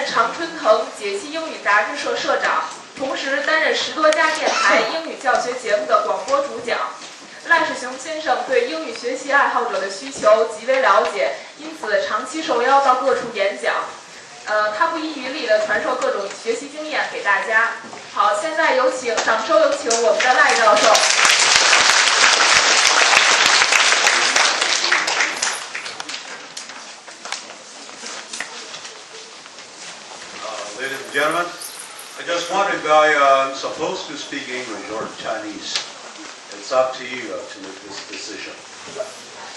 任常春藤解析英语杂志社社长，同时担任10多家电台英语教学节目的广播主讲。赖世雄先生对英语学习爱好者的需求极为了解，因此长期受邀到各处演讲。他不遗余力地传授各种学习经验给大家。好，现在掌声有请我们的赖教授。Ladies and gentlemen, I just wondered if I'm supposed to speak English or Chinese. It's up to you to make this decision.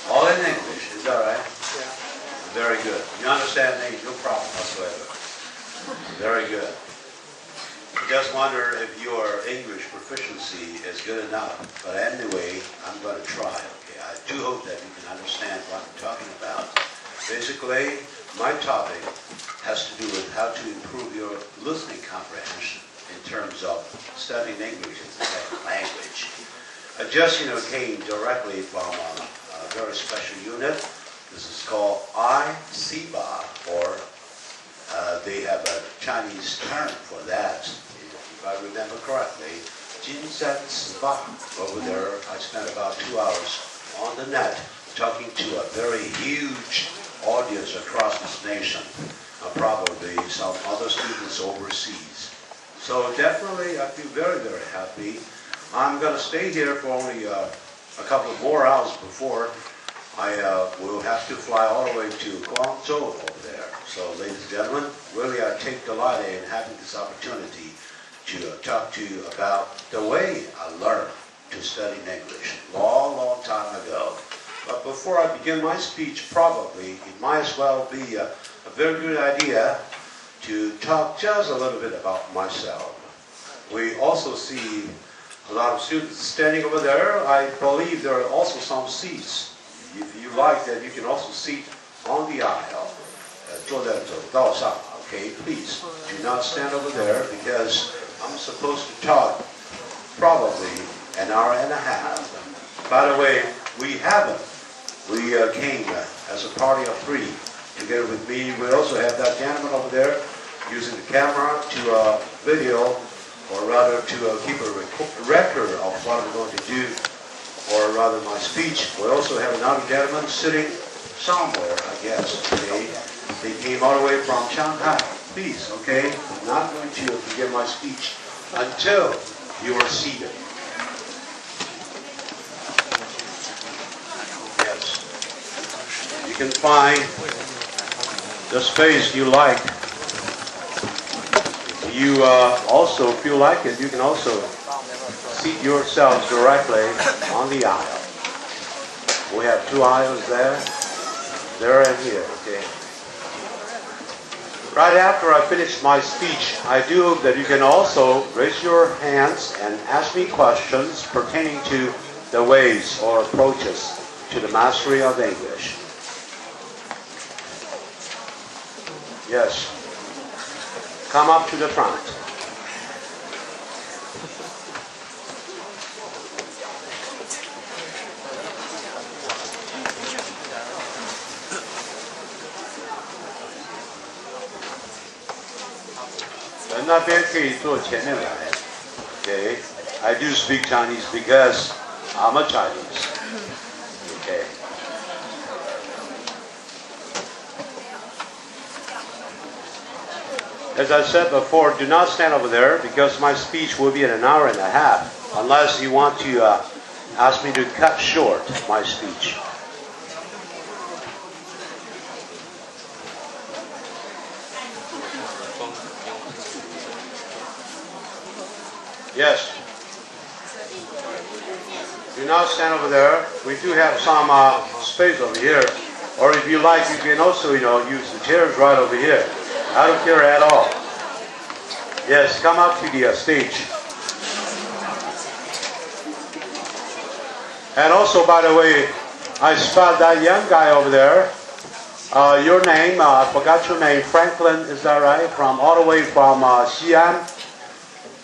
All in English, is that right? Yeah. Very good. You understand me? No problem whatsoever. Very good. I just wonder if your English proficiency is good enough. But anyway, I'm going to try. Okay. I do hope that you can understand what I'm talking about. Basically, my topic has to do with how to improve your listening comprehension in terms of studying English as a second language. I just, came directly from a very special unit. This is called ICBA, or they have a Chinese term for that. If I remember correctly, Jinsen Siba. Over there, I spent about 2 hours on the net talking to a very huge audience across this nation, probably some other students overseas. So definitely, I feel very, very happy. I'm going to stay here for only a couple of more hours before I will have to fly all the way to Guangzhou over there. So, ladies and gentlemen, really I take delight in having this opportunity to talk to you about the way I learned to study English long, long time ago. But before I begin my speech, probably it might as well be a very good idea to talk just a little bit about myself. We also see a lot of students standing over there. I believe there are also some seats. If you like that, you can also sit on the aisle. 坐在走道上. Okay, please do not stand over there because I'm supposed to talk probably an hour and a half. By the way, we came as a party of 3 together with me. We also have that gentleman over there using the camera to video, or rather to keep a record of what we're going to do, or rather my speech. We also have another gentleman sitting somewhere, I guess, today. They came all the way from Shanghai. Please, okay? I'm not going to begin my speech until you are seated. Yes. You can find the space you like. You also feel like it, you can also seat yourselves directly on the aisle. We have 2 aisles there and here, okay? Right after I finish my speech, I do hope that you can also raise your hands and ask me questions pertaining to the ways or approaches to the mastery of English. Yes. Come up to the front. Okay. I do speak Chinese because I'm a Chinese. Okay. As I said before, do not stand over there because my speech will be in an hour and a half, unless you want to ask me to cut short my speech. Yes. Do not stand over there. We do have some space over here. Or if you like, you can also, use the chairs right over here. I don't care at all. Yes, come up to the stage. And also, by the way, I spot that young guy over there. Your name, I forgot your name, Franklin, is that right? All the way from Xi'an.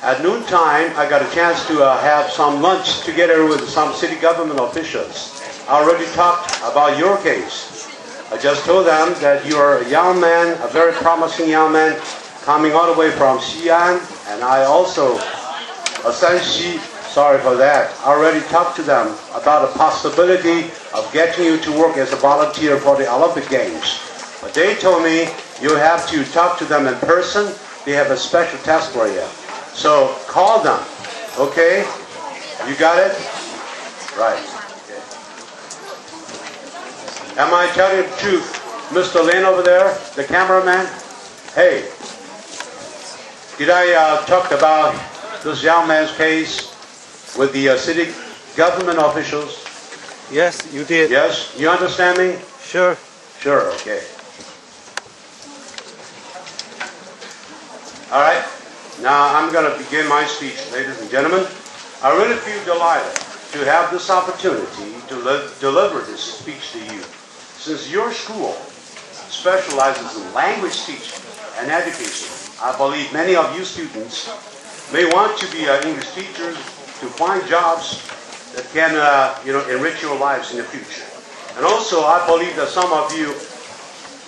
At noontime, I got a chance to have some lunch together with some city government officials. I already talked about your case. I just told them that you are a young man, a very promising young man, coming all the way from Xi'an, and I also, Shanxi, sorry for that, I already talked to them about the possibility of getting you to work as a volunteer for the Olympic Games. But they told me you have to talk to them in person. They have a special test for you. So call them, okay? You got it? Right. Okay. Am I telling you the truth? Mr. Lin over there, the cameraman? Hey, did I talk about this young man's case with the city government officials? Yes, you did. Yes? You understand me? Sure. Sure, okay. All right, now I'm going to begin my speech, ladies and gentlemen. I really feel delighted to have this opportunity to deliver this speech to you. Since your school specializes in language teaching and education, I believe many of you students may want to be English teachers to find jobs that can enrich your lives in the future. And also, I believe that some of you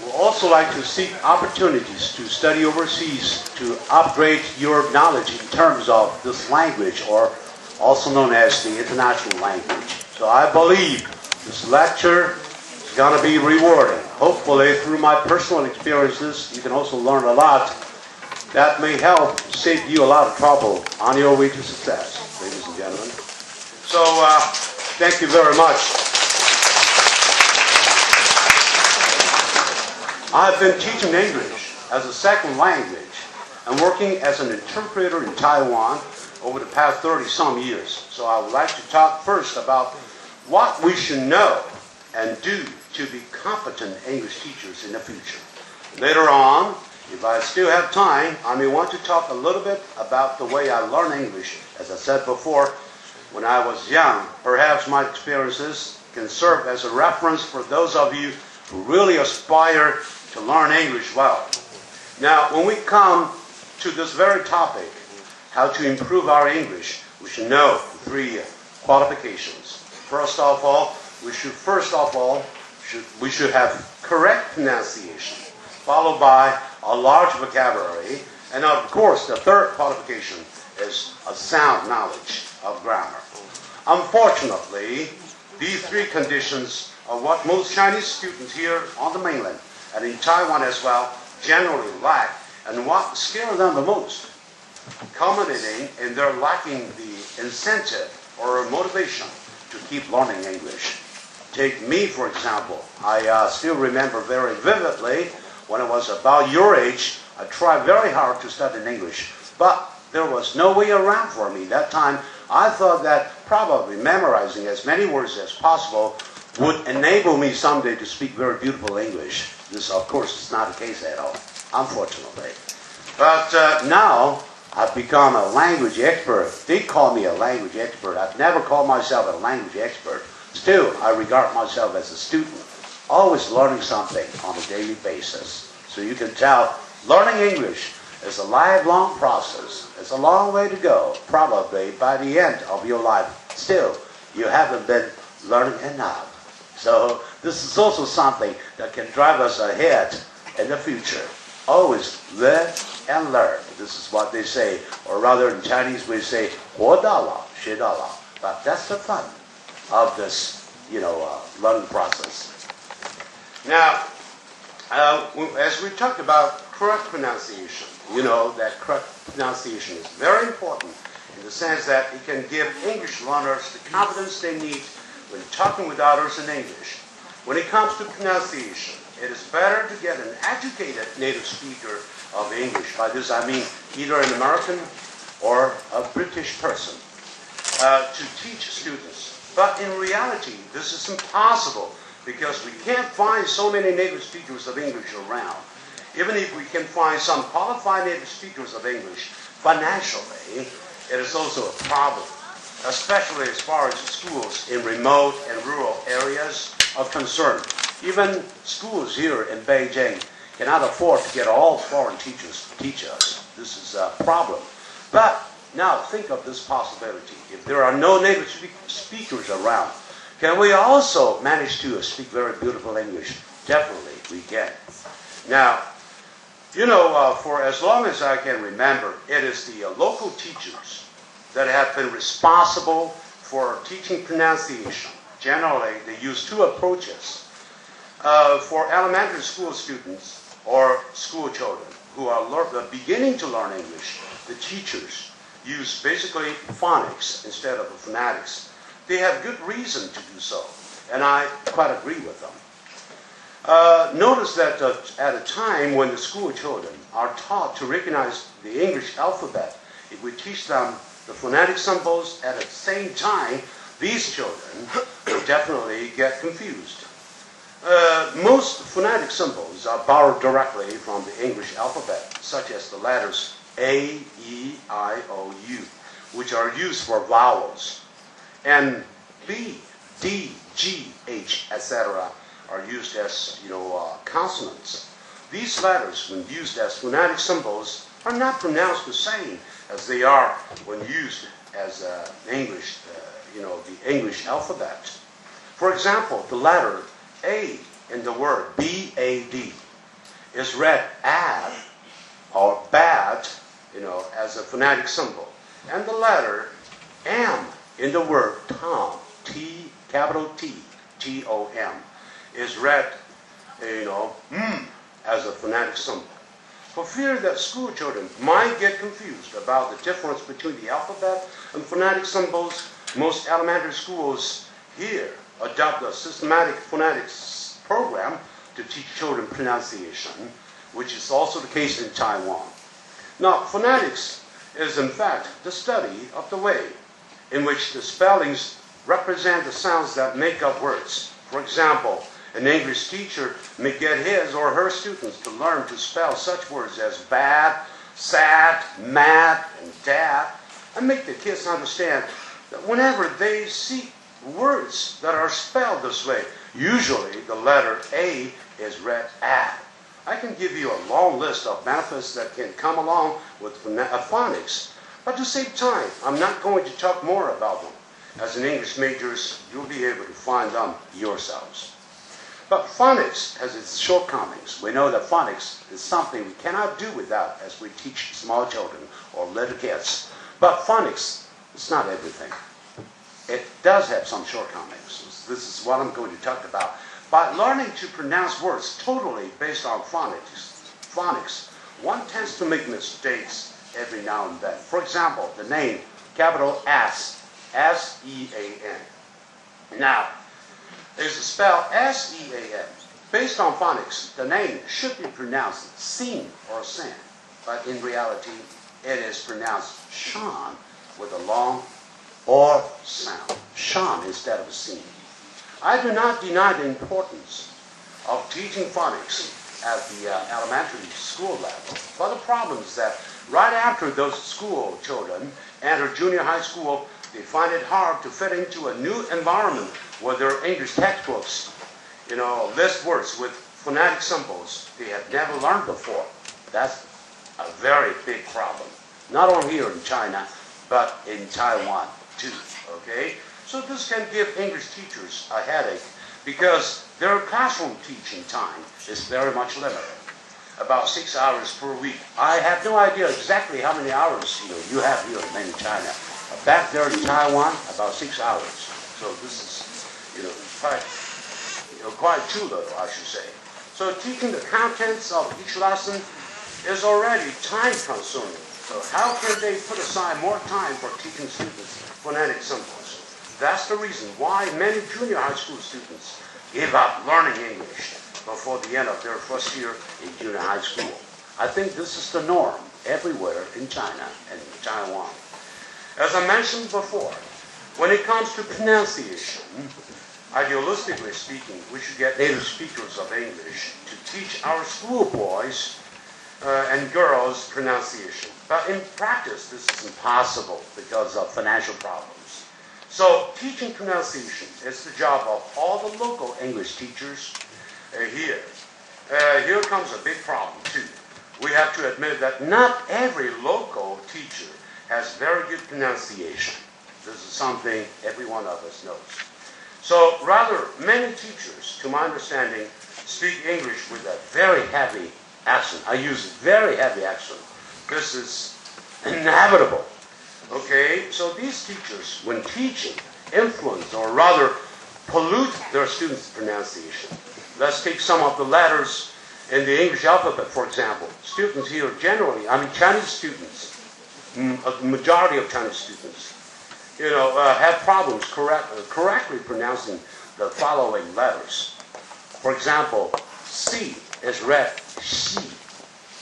will also like to seek opportunities to study overseas to upgrade your knowledge in terms of this language, or also known as the international language. So I believe this lecture is going to be rewarding. Hopefully, through my personal experiences, you can also learn a lot that may help save you a lot of trouble on your way to success, ladies and gentlemen. So, thank you very much. I've been teaching English as a second language and working as an interpreter in Taiwan over the past 30-some years. So I would like to talk first about what we should know and do to be competent English teachers in the future. Later on, if I still have time, I may want to talk a little bit about the way I learned English. As I said before, when I was young, perhaps my experiences can serve as a reference for those of you who really aspire to learn English well. Now, when we come to this very topic, how to improve our English, we should know three qualifications. First of all, we should have correct pronunciation, followed by a large vocabulary, and of course, the third qualification is a sound knowledge of grammar. Unfortunately, these three conditions are what most Chinese students here on the mainland and in Taiwan as well generally lack, and what scares them the most, culminating in their lacking the incentive or motivation to keep learning English. Take me, for example. I still remember very vividly when I was about your age, I tried very hard to study English, but there was no way around for me. That time, I thought that probably memorizing as many words as possible would enable me someday to speak very beautiful English. This, of course, is not the case at all, unfortunately. But now, I've become a language expert. They call me a language expert. I've never called myself a language expert. Still, I regard myself as a student, always learning something on a daily basis. So you can tell, learning English is a lifelong process. It's a long way to go. Probably by the end of your life, still, you haven't been learning enough. So this is also something that can drive us ahead in the future. Always live and learn. This is what they say, or rather in Chinese we say, 活到老，学到老. But that's the fun of this, learning process. Now, as we talked about correct pronunciation, that correct pronunciation is very important in the sense that it can give English learners the confidence they need when talking with others in English. When it comes to pronunciation, it is better to get an educated native speaker of English. By this I mean either an American or a British person to teach students. But in reality, this is impossible because we can't find so many native speakers of English around. Even if we can find some qualified native speakers of English, financially, it is also a problem, especially as far as schools in remote and rural areas are concerned. Even schools here in Beijing cannot afford to get all foreign teachers to teach us. This is a problem. But now think of this possibility. If there are no native speakers around, can we also manage to speak very beautiful English? definitely we get. Now, for as long as I can remember, it is the local teachers that have been responsible for teaching pronunciation. Generally, they use two approaches. For elementary school students or school children who are beginning to learn English, the teachers use basically phonics instead of phonetics. They have good reason to do so, and I quite agree with them. Notice that at a time when the school children are taught to recognize the English alphabet, if we teach them the phonetic symbols at the same time, these children will definitely get confused. Most phonetic symbols are borrowed directly from the English alphabet, such as the letters A, E, I, O, U, which are used for vowels, and B, D, G, H, etc. are used as consonants. These letters, when used as phonetic symbols, are not pronounced the same as they are when used as English, the English alphabet. For example, the letter A in the word B-A-D is read ad or bad, as a phonetic symbol, and the letter M in the word Tom, T, capital T, T-O-M, is read, as a phonetic symbol. For fear that school children might get confused about the difference between the alphabet and phonetic symbols, most elementary schools here adopt a systematic phonetics program to teach children pronunciation, which is also the case in Taiwan. Now, phonetics is in fact the study of the way in which the spellings represent the sounds that make up words. For example, an English teacher may get his or her students to learn to spell such words as bad, sad, mad, and dad, and make the kids understand that whenever they see words that are spelled this way, usually the letter A is read ad. I can give you a long list of benefits that can come along with phonics, but to save time, I'm not going to talk more about them. As an English majors, you'll be able to find them yourselves. But phonics has its shortcomings. We know that phonics is something we cannot do without as we teach small children or little kids. But phonics is not everything. It does have some shortcomings. This is what I'm going to talk about. By learning to pronounce words totally based on phonics, one tends to make mistakes every now and then. For example, the name, capital S, S-E-A-N. Now, is spelled S-E-A-N. Based on phonics, the name should be pronounced Sin or Sin, but in reality, it is pronounced Shan with a long or sound. Shan instead of Sin. I do not deny the importance of teaching phonics at the elementary school level, but the problem is that right after those school children enter junior high school, they find it hard to fit into a new environment where their English textbooks, list words with phonetic symbols they have never learned before. That's a very big problem. Not only here in China, but in Taiwan too, okay? So this can give English teachers a headache because their classroom teaching time is very much limited. About 6 hours per week. I have no idea exactly how many hours you have here in China. Back there in Taiwan, about 6 hours. So this is quite too little, I should say. So teaching the contents of each lesson is already time-consuming. So how can they put aside more time for teaching students phonetic symbols? That's the reason why many junior high school students give up learning English before the end of their first year in junior high school. I think this is the norm everywhere in China and Taiwan. As I mentioned before, when it comes to pronunciation, idealistically speaking, we should get native speakers of English to teach our schoolboys and girls pronunciation. But in practice, this is impossible because of financial problems. So teaching pronunciation is the job of all the local English teachers here. Here comes a big problem too. We have to admit that not every local teacher has very good pronunciation. This is something every one of us knows. So rather, many teachers, to my understanding, speak English with a very heavy accent. I use very heavy accent. This is inevitable. Okay, so these teachers, when teaching, influence or rather pollute their students' pronunciation. Let's take some of the letters in the English alphabet, for example. Students here generally, Chinese students, a majority of Chinese students, have problems correctly pronouncing the following letters. For example, C is read Xi.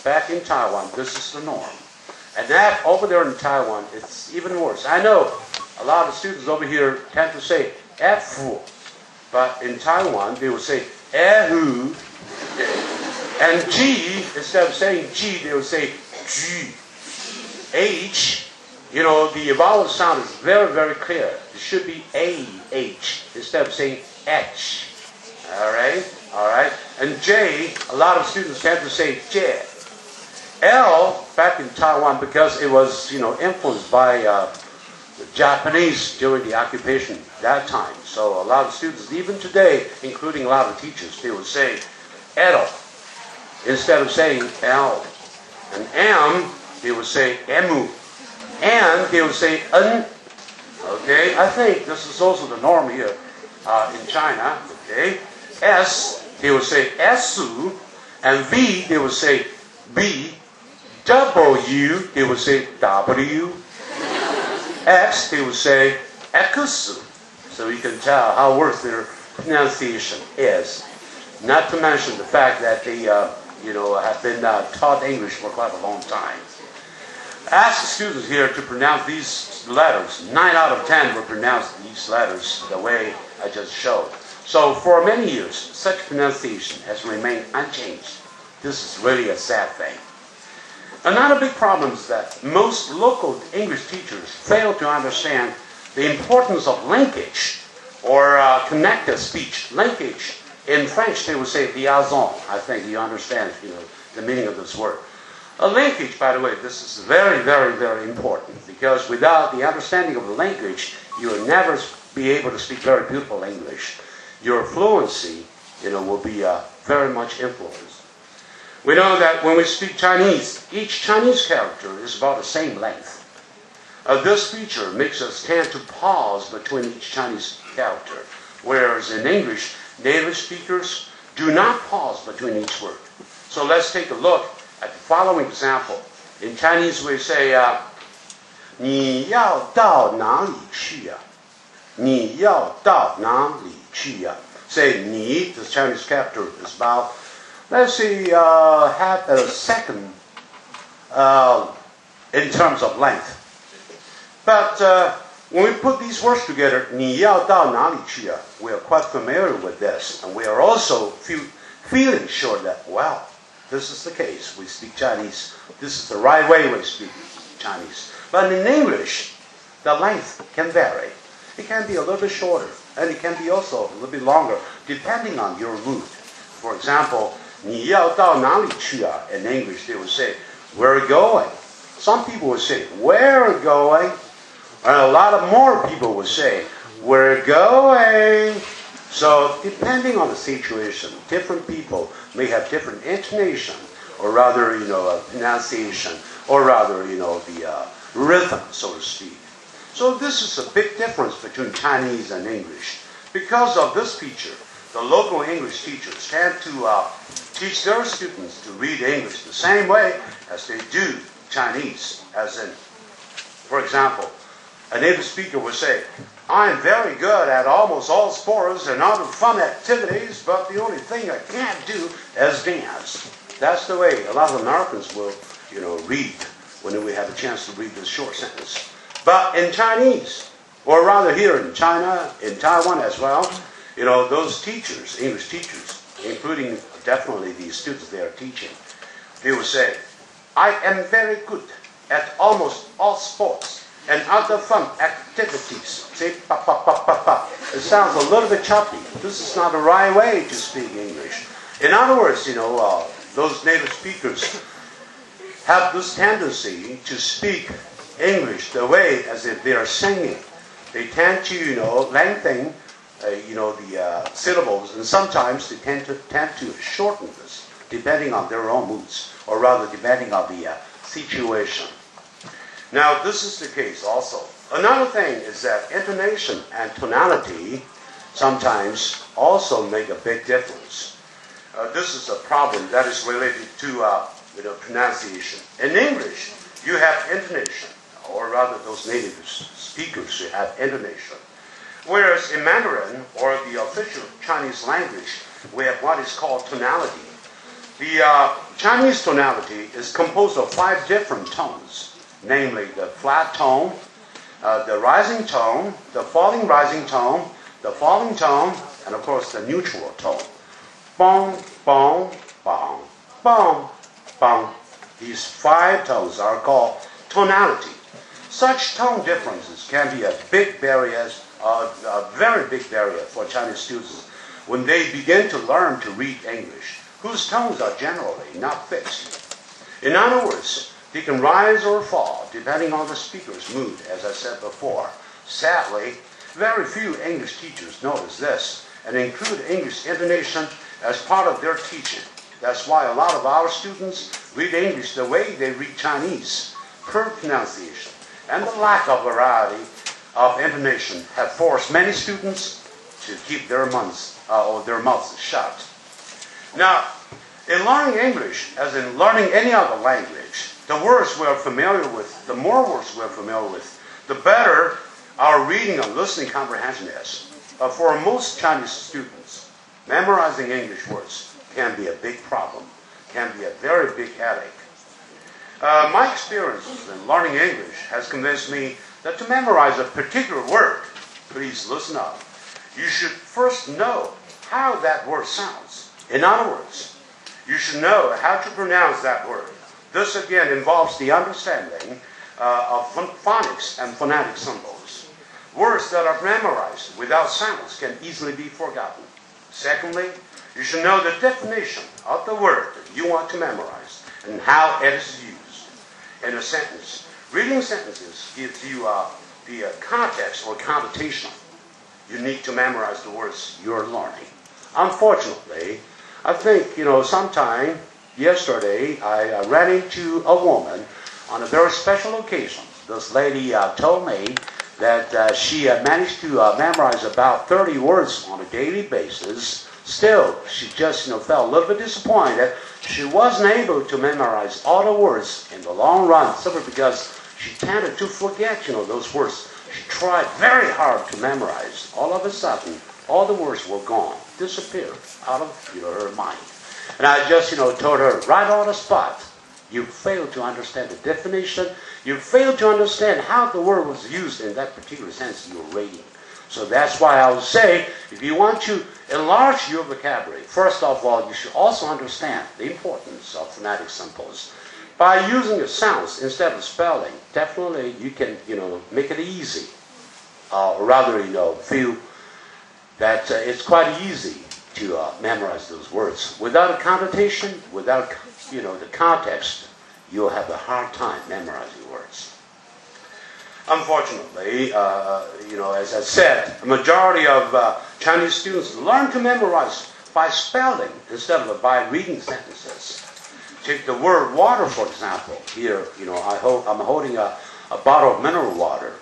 Back in Taiwan, this is the norm. And that over there in Taiwan, it's even worse. I know a lot of students over here tend to say F, but in Taiwan, they will say Ehu. And G, instead of saying G, they will say G. H, the vowel sound is very, very clear. It should be A-H instead of saying H. All right. And J, a lot of students tend to say J. L, back in Taiwan, because it was, influenced by the Japanese during the occupation that time. So a lot of students, even today, including a lot of teachers, they would say L instead of saying L. And M, they would say Emu. And they would say N. Okay, I think this is also the norm here in China. Okay, S, they would say Su. And V, they would say B. W, they would say W. X, they would say X. So you can tell how worse their pronunciation is. Not to mention the fact that they, have been taught English for quite a long time. Ask the students here to pronounce these letters. 9 out of 10 will pronounce these letters the way I just showed. So for many years, such pronunciation has remained unchanged. This is really a sad thing. Another big problem is that most local English teachers fail to understand the importance of linkage or connected speech. Linkage, in French they would say liaison. I think you understand the meaning of this word. A linkage, by the way, this is very, very, very important because without the understanding of the language, you will never be able to speak very beautiful English. Your fluency, will be very much influenced. We know that when we speak Chinese, each Chinese character is about the same length. This feature makes us tend to pause between each Chinese character, whereas in English, native speakers do not pause between each word. So let's take a look at the following example. In Chinese, we say, 你要到哪里去呀? 你要到哪里去呀? Say 你, the Chinese character is about, let's say, half a second in terms of length. But when we put these words together, 你要到哪里去呀? We are quite familiar with this, and we are also feeling sure that, well, this is the case. We speak Chinese. This is the right way we speak Chinese. But in English, the length can vary. It can be a little bit shorter, and it can be also a little bit longer, depending on your mood. For example, 你要到哪里去呀? In English, they would say, we're going. Some people would say, we're going. And a lot of more people would say, we're going. So depending on the situation, different people may have different intonation, or rather, pronunciation, or rather, the rhythm, so to speak. So this is a big difference between Chinese and English. Because of this feature, the local English teachers tend to teach their students to read English the same way as they do Chinese. As in, for example, a native speaker would say, I'm very good at almost all sports and other fun activities, but the only thing I can't do is dance. That's the way a lot of Americans will, read when we have a chance to read this short sentence. But in Chinese, or rather here in China, in Taiwan as well, those teachers, English teachers, including definitely the students they are teaching, they will say, I am very good at almost all sports and other fun activities. See, pa, pa, pa, pa, pa. It sounds a little bit choppy. This is not the right way to speak English. In other words, those native speakers have this tendency to speak English the way as if they are singing. They tend to, lengthen the syllables, and sometimes they tend to shorten this, depending on their own moods, or rather depending on the situation. Now, this is the case also. Another thing is that intonation and tonality sometimes also make a big difference. This is a problem that is related to pronunciation. In English, you have intonation, or rather those native speakers have intonation. Whereas in Mandarin, or the official Chinese language, we have what is called tonality. The Chinese tonality is composed of 5 different tones, namely the flat tone, the rising tone, the falling rising tone, the falling tone, and of course the neutral tone. Bong, bong, bong, bong, bong. These 5 tones are called tonality. Such tone differences can be a big barrier, a very big barrier for Chinese students when they begin to learn to read English, whose tones are generally not fixed. In other words, they can rise or fall depending on the speaker's mood, as I said before. Sadly, very few English teachers notice this and include English intonation as part of their teaching. That's why a lot of our students read English the way they read Chinese, poor pronunciation, and the lack of variety of intonation have forced many students to keep their mouths shut. Now, in learning English, as in learning any other language, the more words we're familiar with, the better our reading and listening comprehension is. For most Chinese students, memorizing English words can be a big problem, can be a very big headache. My experiences in learning English has convinced me that to memorize a particular word, please listen up, you should first know how that word sounds. In other words, you should know how to pronounce that word. This again involves the understanding of phonics and phonetic symbols. Words that are memorized without sounds can easily be forgotten. Secondly, you should know the definition of the word that you want to memorize and how it is used. In a sentence, reading sentences gives you the context or connotation you need to memorize the words you're learning. Unfortunately, I think, sometime yesterday I ran into a woman on a very special occasion. This lady told me that she managed to memorize about 30 words on a daily basis. Still, she just felt a little bit disappointed. She wasn't able to memorize all the words in the long run simply because she tended to forget those words. She tried very hard to memorize. All of a sudden, all the words were gone, disappeared out of her mind. And I just told her right on the spot, you failed to understand the definition. You failed to understand how the word was used in that particular sense you were reading. So that's why I would say, if you want to enlarge your vocabulary, first of all, you should also understand the importance of phonetic symbols. By using the sounds instead of spelling, definitely you can, make it easy. Or rather, feel that it's quite easy to memorize those words. Without a connotation, without, the context, you'll have a hard time memorizing words. Unfortunately, as I said, the majority of Chinese students learn to memorize by spelling instead of by reading sentences. Take the word water, for example. Here, I'm holding a bottle of mineral water.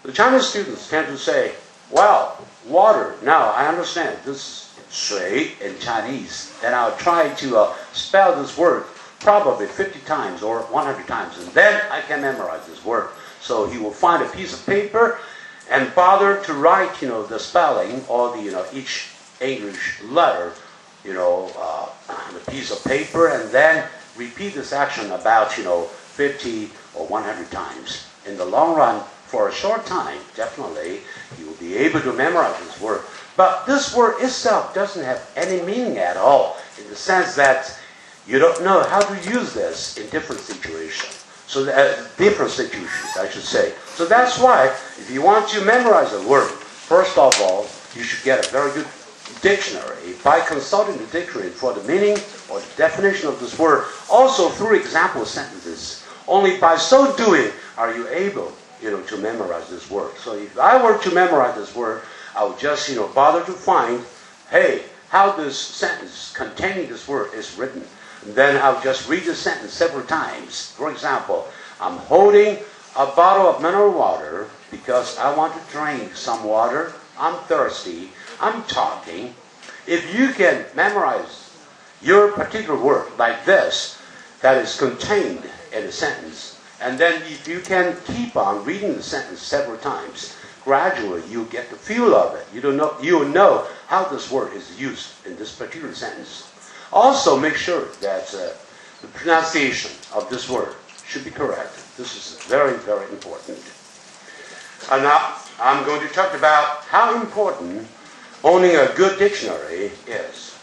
The Chinese students tend to say, well, water, now I understand, this is 水 in Chinese. Then I'll try to spell this word probably 50 times or 100 times, and then I can memorize this word. So he will find a piece of paper and bother to write, the spelling or the, each English letter, on a piece of paper, and then repeat this action about, 50 or 100 times. In the long run, for a short time, definitely, you will be able to memorize this word. But this word itself doesn't have any meaning at all, in the sense that you don't know how to use this in different situations. So different situations, I should say. So that's why, if you want to memorize a word, first of all, you should get a very good dictionary by consulting the dictionary for the meaning or the definition of this word. Also through example sentences. Only by so doing are you able, to memorize this word. So if I were to memorize this word, I would just, bother to find, hey, how this sentence containing this word is written. And then I'll just read the sentence several times. For example, I'm holding a bottle of mineral water because I want to drink some water. I'm thirsty. I'm talking. If you can memorize your particular word like this, that is contained in a sentence, and then if you can keep on reading the sentence several times, gradually you get the feel of it. You know how this word is used in this particular sentence. Also, make sure that the pronunciation of this word should be correct. This is very, very important. And now I'm going to talk about how important owning a good dictionary is.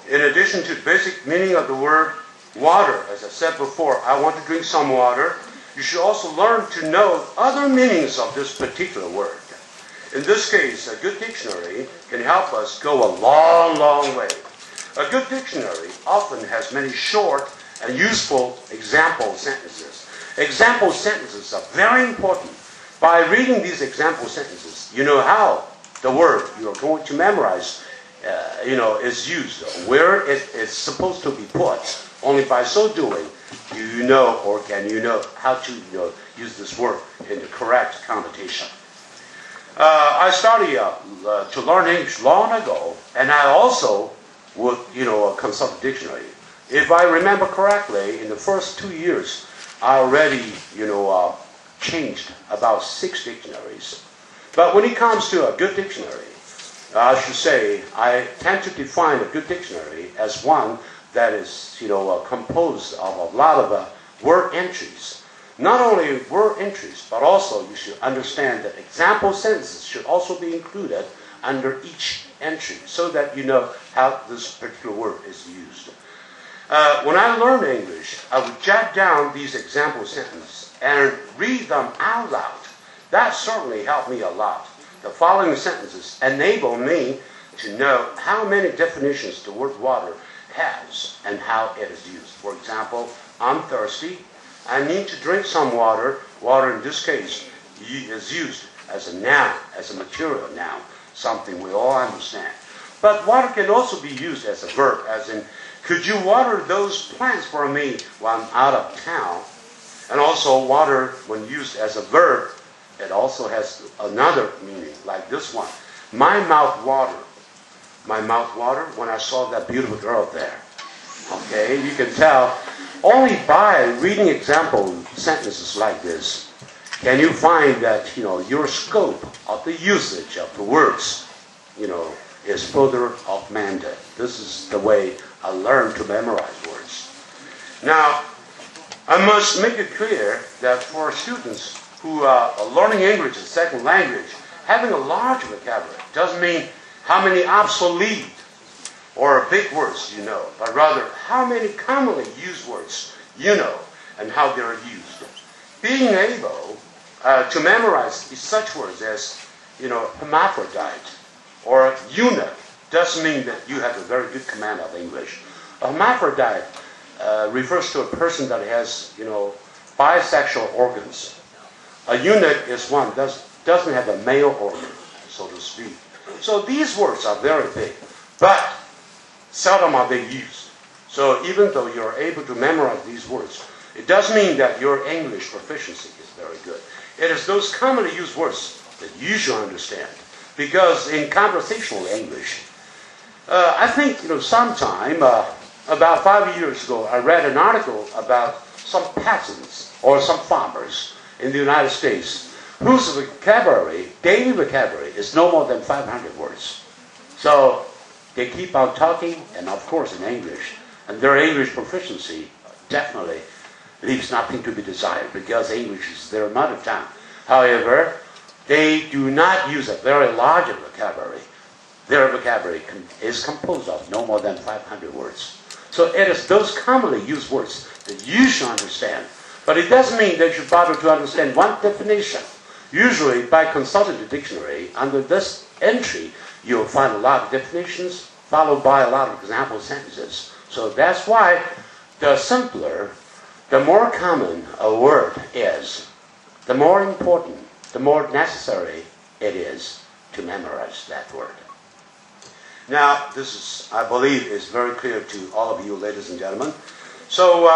In addition to the basic meaning of the word water, as I said before, I want to drink some water. You should also learn to know other meanings of this particular word. In this case, a good dictionary can help us go a long, long way. A good dictionary often has many short and useful example sentences. Example sentences are very important. By reading these example sentences, you know how the word you're going to memorize is used, where it is supposed to be put. Only by so doing, you know or can you know how to use this word in the correct connotation. I started to learn English long ago, and I also would consult a dictionary. If I remember correctly, in the first 2 years, I already changed about 6 dictionaries. But when it comes to a good dictionary, I should say I tend to define a good dictionary as one that is composed of a lot of word entries. Not only word entries, but also you should understand that example sentences should also be included under each entry so that you know how this particular word is used. When I learned English, I would jot down these example sentences and read them out loud. That certainly helped me a lot. The following sentences enable me to know how many definitions the word water has and how it is used. For example, I'm thirsty. I need to drink some water. Water in this case is used as a noun, as a material noun, something we all understand. But water can also be used as a verb, as in, could you water those plants for me while I'm out of town? And also water, when used as a verb, it also has another meaning, like this one. My mouth watered. My mouth watered when I saw that beautiful girl there. Okay, you can tell only by reading example sentences like this can you find that your scope of the usage of the words is further augmented. This is the way I learned to memorize words. Now, I must make it clear that for students who are learning English as a second language, having a large vocabulary doesn't mean how many obsolete or big words you know, but rather how many commonly used words you know and how they're used. Being able to memorize such words as, hermaphrodite or eunuch doesn't mean that you have a very good command of English. A hermaphrodite refers to a person that has, bisexual organs. A eunuch is one that doesn't have a male organ, so to speak. So these words are very big, but seldom are they used. So even though you're able to memorize these words, it does mean that your English proficiency is very good. It is those commonly used words that you should understand. Because in conversational English, I think, sometime, about 5 years ago, I read an article about some peasants or some farmers in the United States whose vocabulary, daily vocabulary, is no more than 500 words. So they keep on talking, and of course in English, and their English proficiency definitely leaves nothing to be desired because English is their mother tongue. However, they do not use a very large vocabulary. Their vocabulary is composed of no more than 500 words. So it is those commonly used words that you should understand. But it doesn't mean that you bother to understand one definition. Usually, by consulting the dictionary, under this entry, you'll find a lot of definitions, followed by a lot of example sentences. So that's why the simpler, the more common a word is, the more important, the more necessary it is to memorize that word. Now, this is, I believe, is very clear to all of you, ladies and gentlemen. So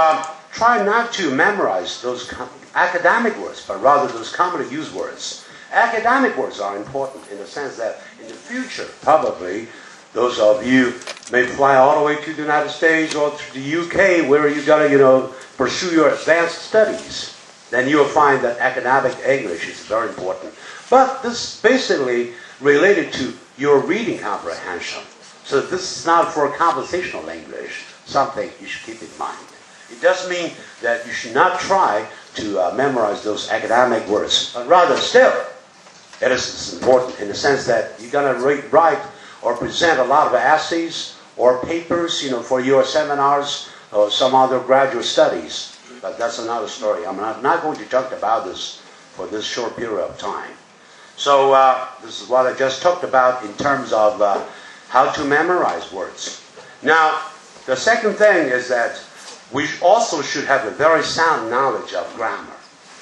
try not to memorize those academic words, but rather those commonly used words. Academic words are important in the sense that in the future, probably, those of you may fly all the way to the United States or to the UK where you got to, pursue your advanced studies. Then you'll find that academic English is very important. But this is basically related to your reading comprehension. So this is not for conversational English, something you should keep in mind. It doesn't mean that you should not try to memorize those academic words, but rather still, it is important in the sense that you're going to write or present a lot of essays or papers, for your seminars or some other graduate studies. But that's another story. I'm not going to talk about this for this short period of time. So this is what I just talked about in terms of how to memorize words. Now, the second thing is that we also should have a very sound knowledge of grammar.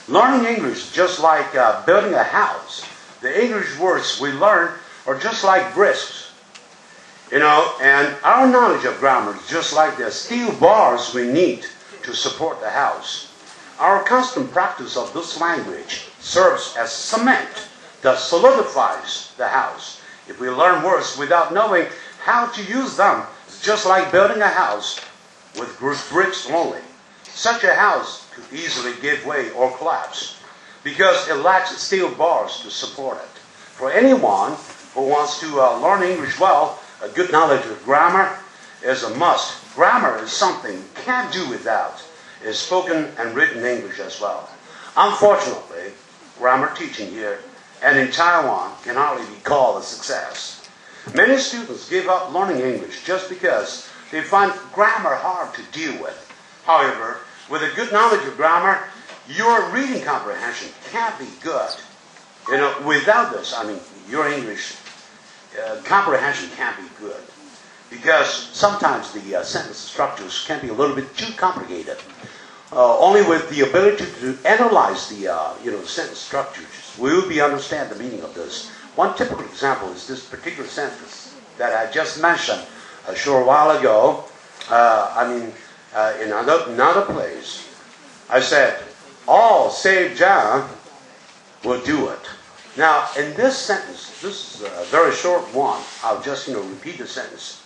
Learning English, just like building a house, the English words we learn are just like bricks, and our knowledge of grammar is just like the steel bars we need to support the house. Our constant practice of this language serves as cement that solidifies the house. If we learn words without knowing how to use them, it's just like building a house with bricks only. Such a house could easily give way or collapse because it lacks steel bars to support it. For anyone who wants to learn English well, a good knowledge of grammar is a must. Grammar is something you can't do without. It's spoken and written English as well. Unfortunately, grammar teaching here and in Taiwan can hardly be called a success. Many students give up learning English just because they find grammar hard to deal with. However, with a good knowledge of grammar, your reading comprehension can't be good. Without this, your English comprehension can't be good. Because sometimes the sentence structures can be a little bit too complicated. Only with the ability to analyze the sentence structures will we understand the meaning of this. One typical example is this particular sentence that I just mentioned a short while ago. In another place, I said, all save John will do it. Now, in this sentence, this is a very short one. I'll just, repeat the sentence.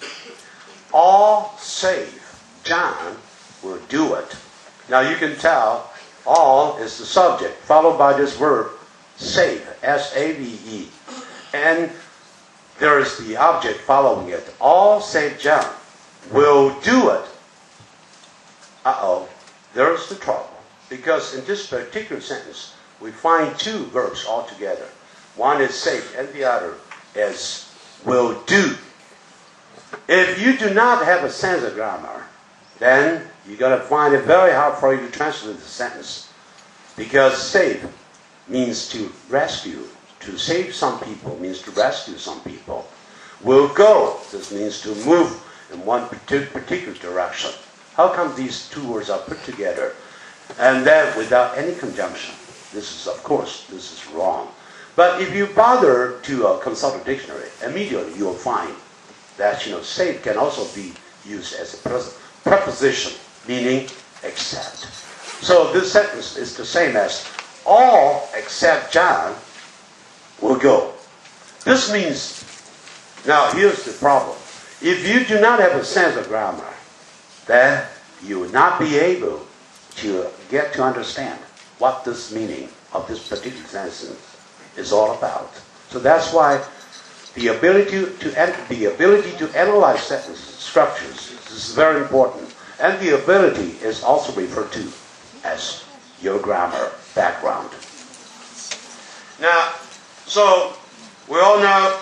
All save John will do it. Now, you can tell all is the subject, followed by this verb, save, S-A-V-E. And there is the object following it. All save John will do it. There's the trouble. Because in this particular sentence, we find two verbs altogether. One is save and the other is will do. If you do not have a sense of grammar, then you're going to find it very hard for you to translate the sentence. Because save means to rescue. To save some people means to rescue some people. Will go, this means to move in one particular direction. How come these two words are put together and then without any conjunction? This is wrong. But if you bother to consult a dictionary, immediately you will find that save can also be used as a preposition, meaning except. So this sentence is the same as all except John will go. This means, now here's the problem. If you do not have a sense of grammar, then you will not be able to get to understand what this meaning of this particular sentence is all about. So that's why the ability to analyze sentence structures is very important. And the ability is also referred to as your grammar background. Now, so we all know,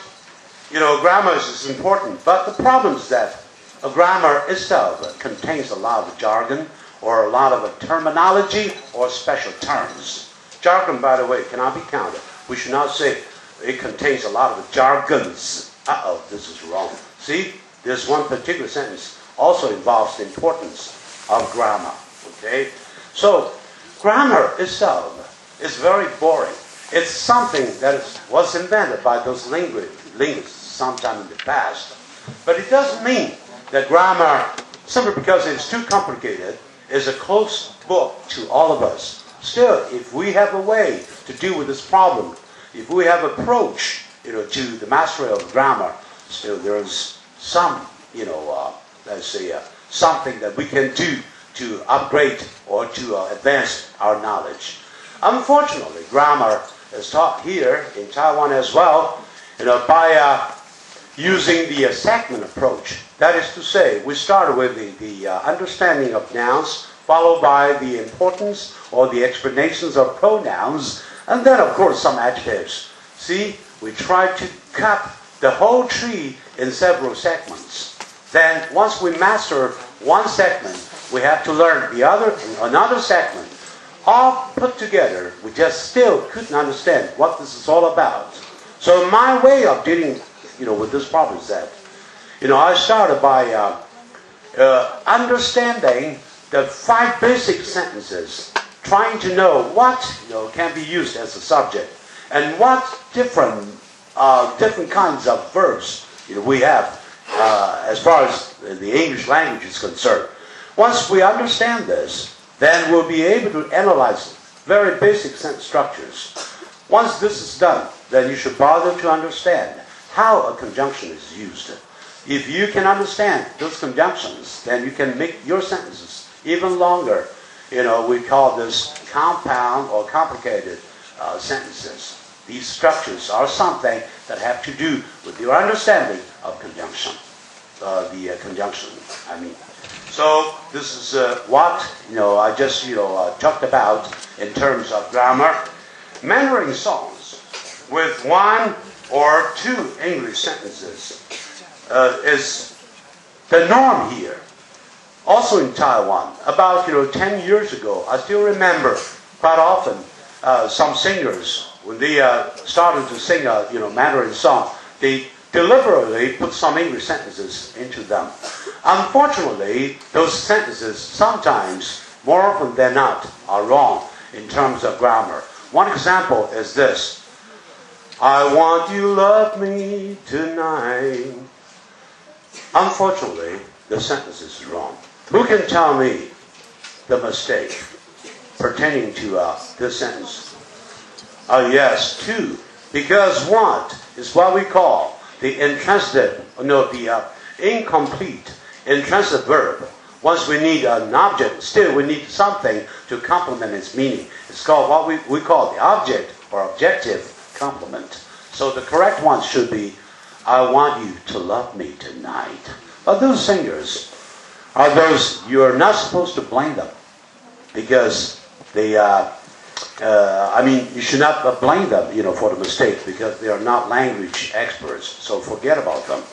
grammar is important, but the problem is that a grammar itself contains a lot of jargon or a lot of terminology or special terms. Jargon, by the way, cannot be counted. We should not say it contains a lot of jargons. This is wrong. See, this one particular sentence also involves the importance of grammar. Okay? So, grammar itself is very boring. It's something that was invented by those linguists sometime in the past. But it doesn't mean that grammar, simply because it's too complicated, is a closed book to all of us. Still, if we have a way to deal with this problem, if we have approach, to the mastery of grammar, still there is some, let's say, something that we can do to upgrade or to advance our knowledge. Unfortunately, grammar is taught here in Taiwan as well, by using the segment approach. That is to say, we start with the understanding of nouns, followed by the importance or the explanations of pronouns, and then, of course, some adjectives. See, we try to cut the whole tree in several segments. Then, once we master one segment, we have to learn another segment. All put together, we just still couldn't understand what this is all about. So my way of dealing, with this problem is that, I started by understanding the 5 basic sentences, trying to know what can be used as a subject, and what different kinds of verbs we have as far as the English language is concerned. Once we understand this, then we'll be able to analyze very basic sentence structures. Once this is done, then you should bother to understand how a conjunction is used. If you can understand those conjunctions, then you can make your sentences even longer. We call this compound or complicated sentences. These structures are something that have to do with your understanding of conjunction. So this is what I just talked about in terms of grammar. Mandarin songs with 1 or 2 English sentences is the norm here. Also in Taiwan, about 10 years ago, I still remember quite often some singers, when they started to sing a Mandarin song, they deliberately put some English sentences into them. Unfortunately, those sentences sometimes, more often than not, are wrong in terms of grammar. One example is this: I want you to love me tonight. Unfortunately, the sentence is wrong. Who can tell me the mistake pertaining to this sentence? Yes, 2. Because want is what we call the incomplete intransitive verb. Once we need an object, still we need something to complement its meaning. It's called what we call the object or objective complement. So the correct one should be, I want you to love me tonight. But those singers are those, you are not supposed to blame them, because they, you should not blame them, for the mistake, because they are not language experts. So forget about them.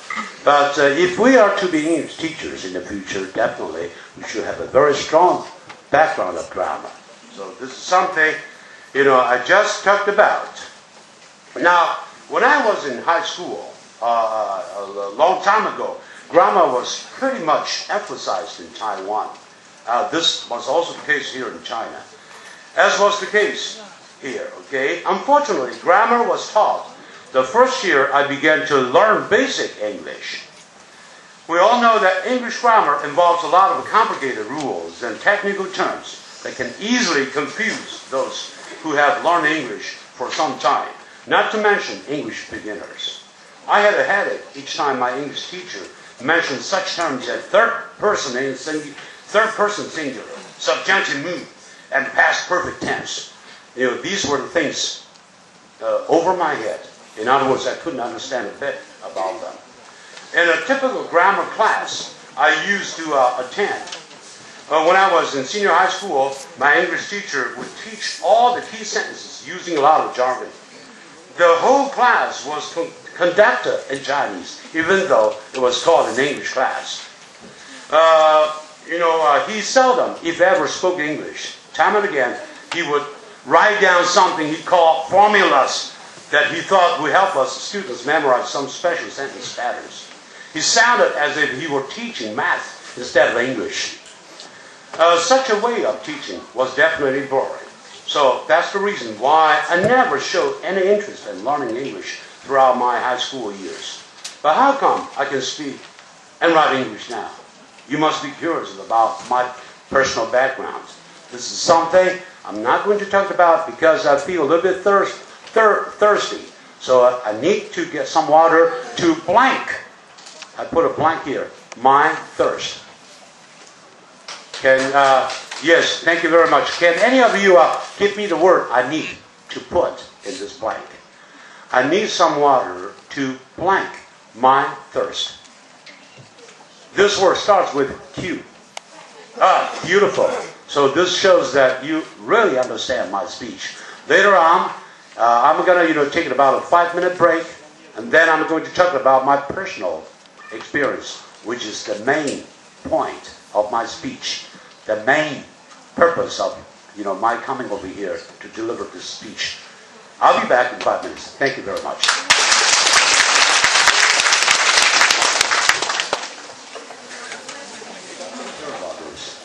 But if we are to be English teachers in the future, definitely we should have a very strong background of grammar. So this is something, I just talked about. Now, when I was in high school, a long time ago, grammar was pretty much emphasized in Taiwan. This was also the case here in China, as was the case here, okay? Unfortunately, grammar was taught the first year I began to learn basic English. We all know that English grammar involves a lot of complicated rules and technical terms that can easily confuse those who have learned English for some time, not to mention English beginners. I had a headache each time my English teacher mentioned such terms as third person singular, subjunctive mood, and past perfect tense. These were the things over my head. In other words, I couldn't understand a bit about them. In a typical grammar class I used to attend, when I was in senior high school, my English teacher would teach all the key sentences using a lot of jargon. The whole class was conducted in Chinese, even though it was called an English class. He seldom, if ever, spoke English. Time and again, he would write down something he called formulas that he thought would help us students memorize some special sentence patterns. He sounded as if he were teaching math instead of English. Such a way of teaching was definitely boring. So that's the reason why I never showed any interest in learning English throughout my high school years. But how come I can speak and write English now? You must be curious about my personal background. This is something I'm not going to talk about because I feel a little bit thirsty. So I need to get some water to blank. I put a blank here. My thirst. Yes, thank you very much. Can any of you give me the word I need to put in this blank? I need some water to blank my thirst. This word starts with Q. Beautiful. So this shows that you really understand my speech. Later on, I'm going to take about a 5-minute break, and then I'm going to talk about my personal experience, which is the main point of my speech, the main purpose of my coming over here to deliver this speech. I'll be back in 5 minutes. Thank you very much.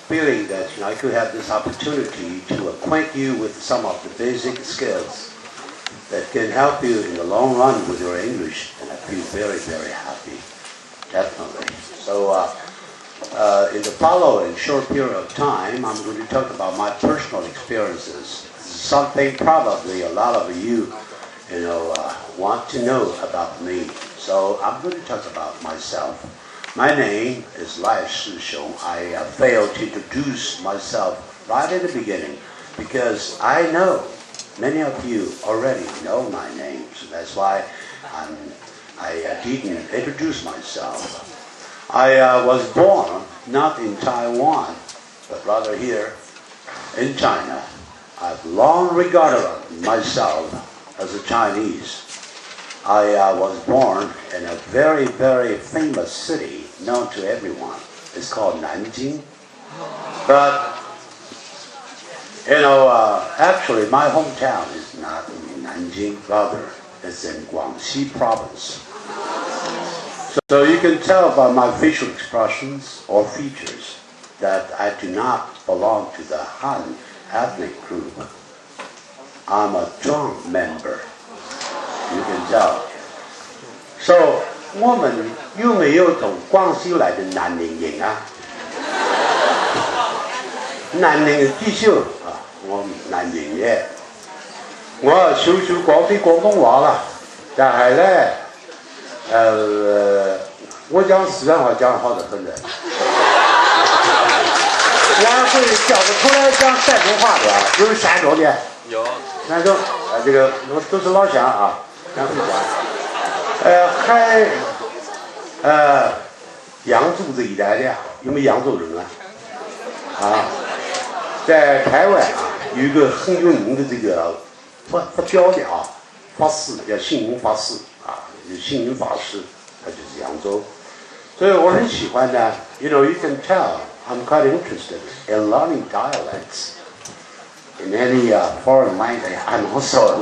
Feeling that I could have this opportunity to acquaint you with some of the basic skills that can help you in the long run with your English, and I feel very, very happy, definitely. So in the following short period of time, I'm going to talk about my personal experiences. Something probably a lot of you, want to know about me. So I'm going to talk about myself. My name is Lai Si雄. I failed to introduce myself right at the beginning because I know many of you already know my name. So that's why I didn't introduce myself. I was born not in Taiwan, but rather here in China. I've long regarded myself as a Chinese. I was born in a very, very famous city known to everyone. It's called Nanjing. But, actually my hometown is not in Nanjing, rather it's in Guangxi province. So you can tell by my facial expressions or features that I do not belong to the Han ethnic group. I'm a Zhuang member. You can tell. So, 我们有没有从广西来的南宁人啊？南宁的地秀啊，我南宁嘅，我少少講啲廣東話啦，但係咧，我講四川話講得好得很的，我会讲不出来讲山东话的啊，有山东的，有山东这个都是老乡啊，江苏乡。扬州这一带的有没有扬州人啊？在台湾有一个很有名的这个佛教的法师叫星云法师星云法师，他就是扬州，所以我很喜欢呢。You can tell I'm quite interested in learning dialects in any foreign language. I'm also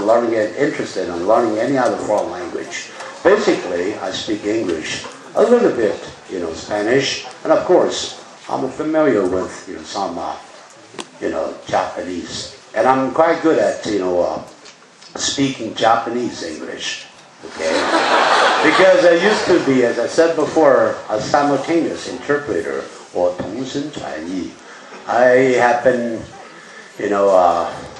interested in learning any other foreign language. Basically, I speak English, a little bit, Spanish, and of course, I'm familiar with, some, Japanese. And I'm quite good at, speaking Japanese English, okay? Because I used to be, as I said before, a simultaneous interpreter, or 同声传译. I have been,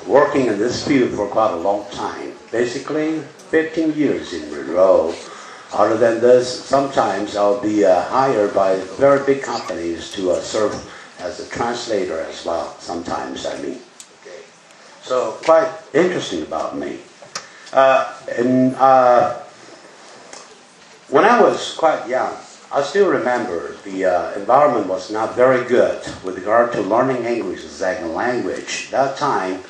working in this field for quite a long time. Basically, 15 years in a row. Other than this, sometimes I'll be hired by very big companies to serve as a translator as well. Sometimes, Okay. So, quite interesting about me. When I was quite young, I still remember the environment was not very good with regard to learning English as a second language. That time,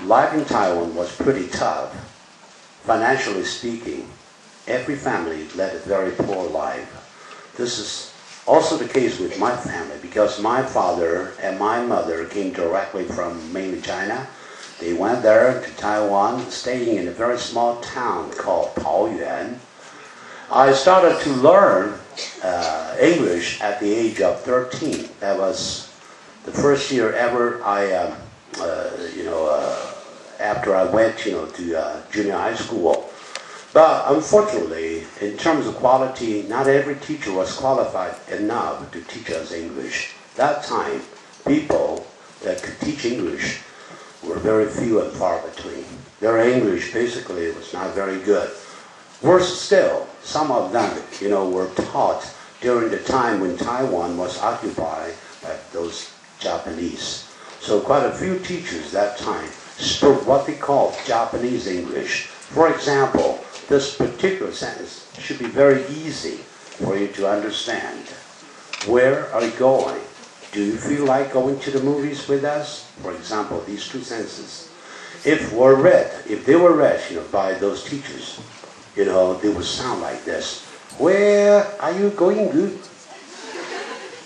life in Taiwan was pretty tough. Financially speaking, every family led a very poor life. This is also the case with my family because my father and my mother came directly from mainland China. They went there to Taiwan, staying in a very small town called Taoyuan. I started to learn English at the age of 13. That was the first year ever I after I went, to junior high school. But unfortunately, in terms of quality, not every teacher was qualified enough to teach us English. That time, people that could teach English were very few and far between. Their English basically was not very good. Worse still, some of them, were taught during the time when Taiwan was occupied by those Japanese. So quite a few teachers that time spoke what they called Japanese English. For example, this particular sentence should be very easy for you to understand. Where are you going? Do you feel like going to the movies with us? For example, these two sentences. If they were read, by those teachers, they would sound like this. Where are you going?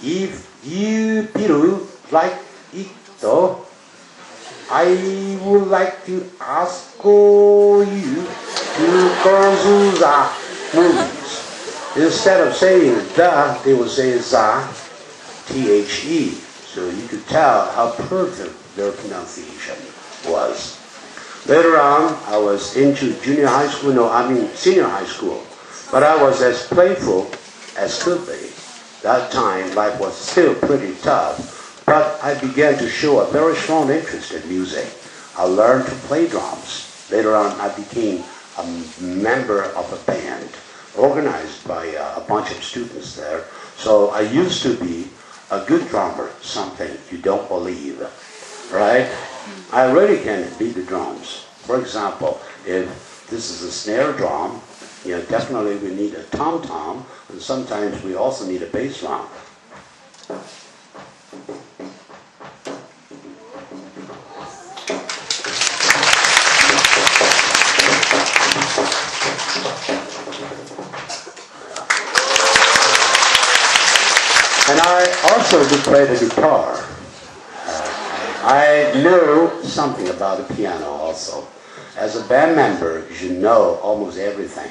If you feel like it, though, I would like to ask you to go to the movies. Instead of saying the, they would say the, T-H-E. So you could tell how perfect their pronunciation was. Later on, I was into senior high school. But I was as playful as could be. That time, life was still pretty tough. But I began to show a very strong interest in music. I learned to play drums. Later on, I became a member of a band organized by a bunch of students there. So I used to be a good drummer, something you don't believe, right? I really can beat the drums. For example, if this is a snare drum, definitely we need a tom-tom, and sometimes we also need a bass drum. And I also do play the guitar. I know something about the piano also. As a band member, you should know almost everything.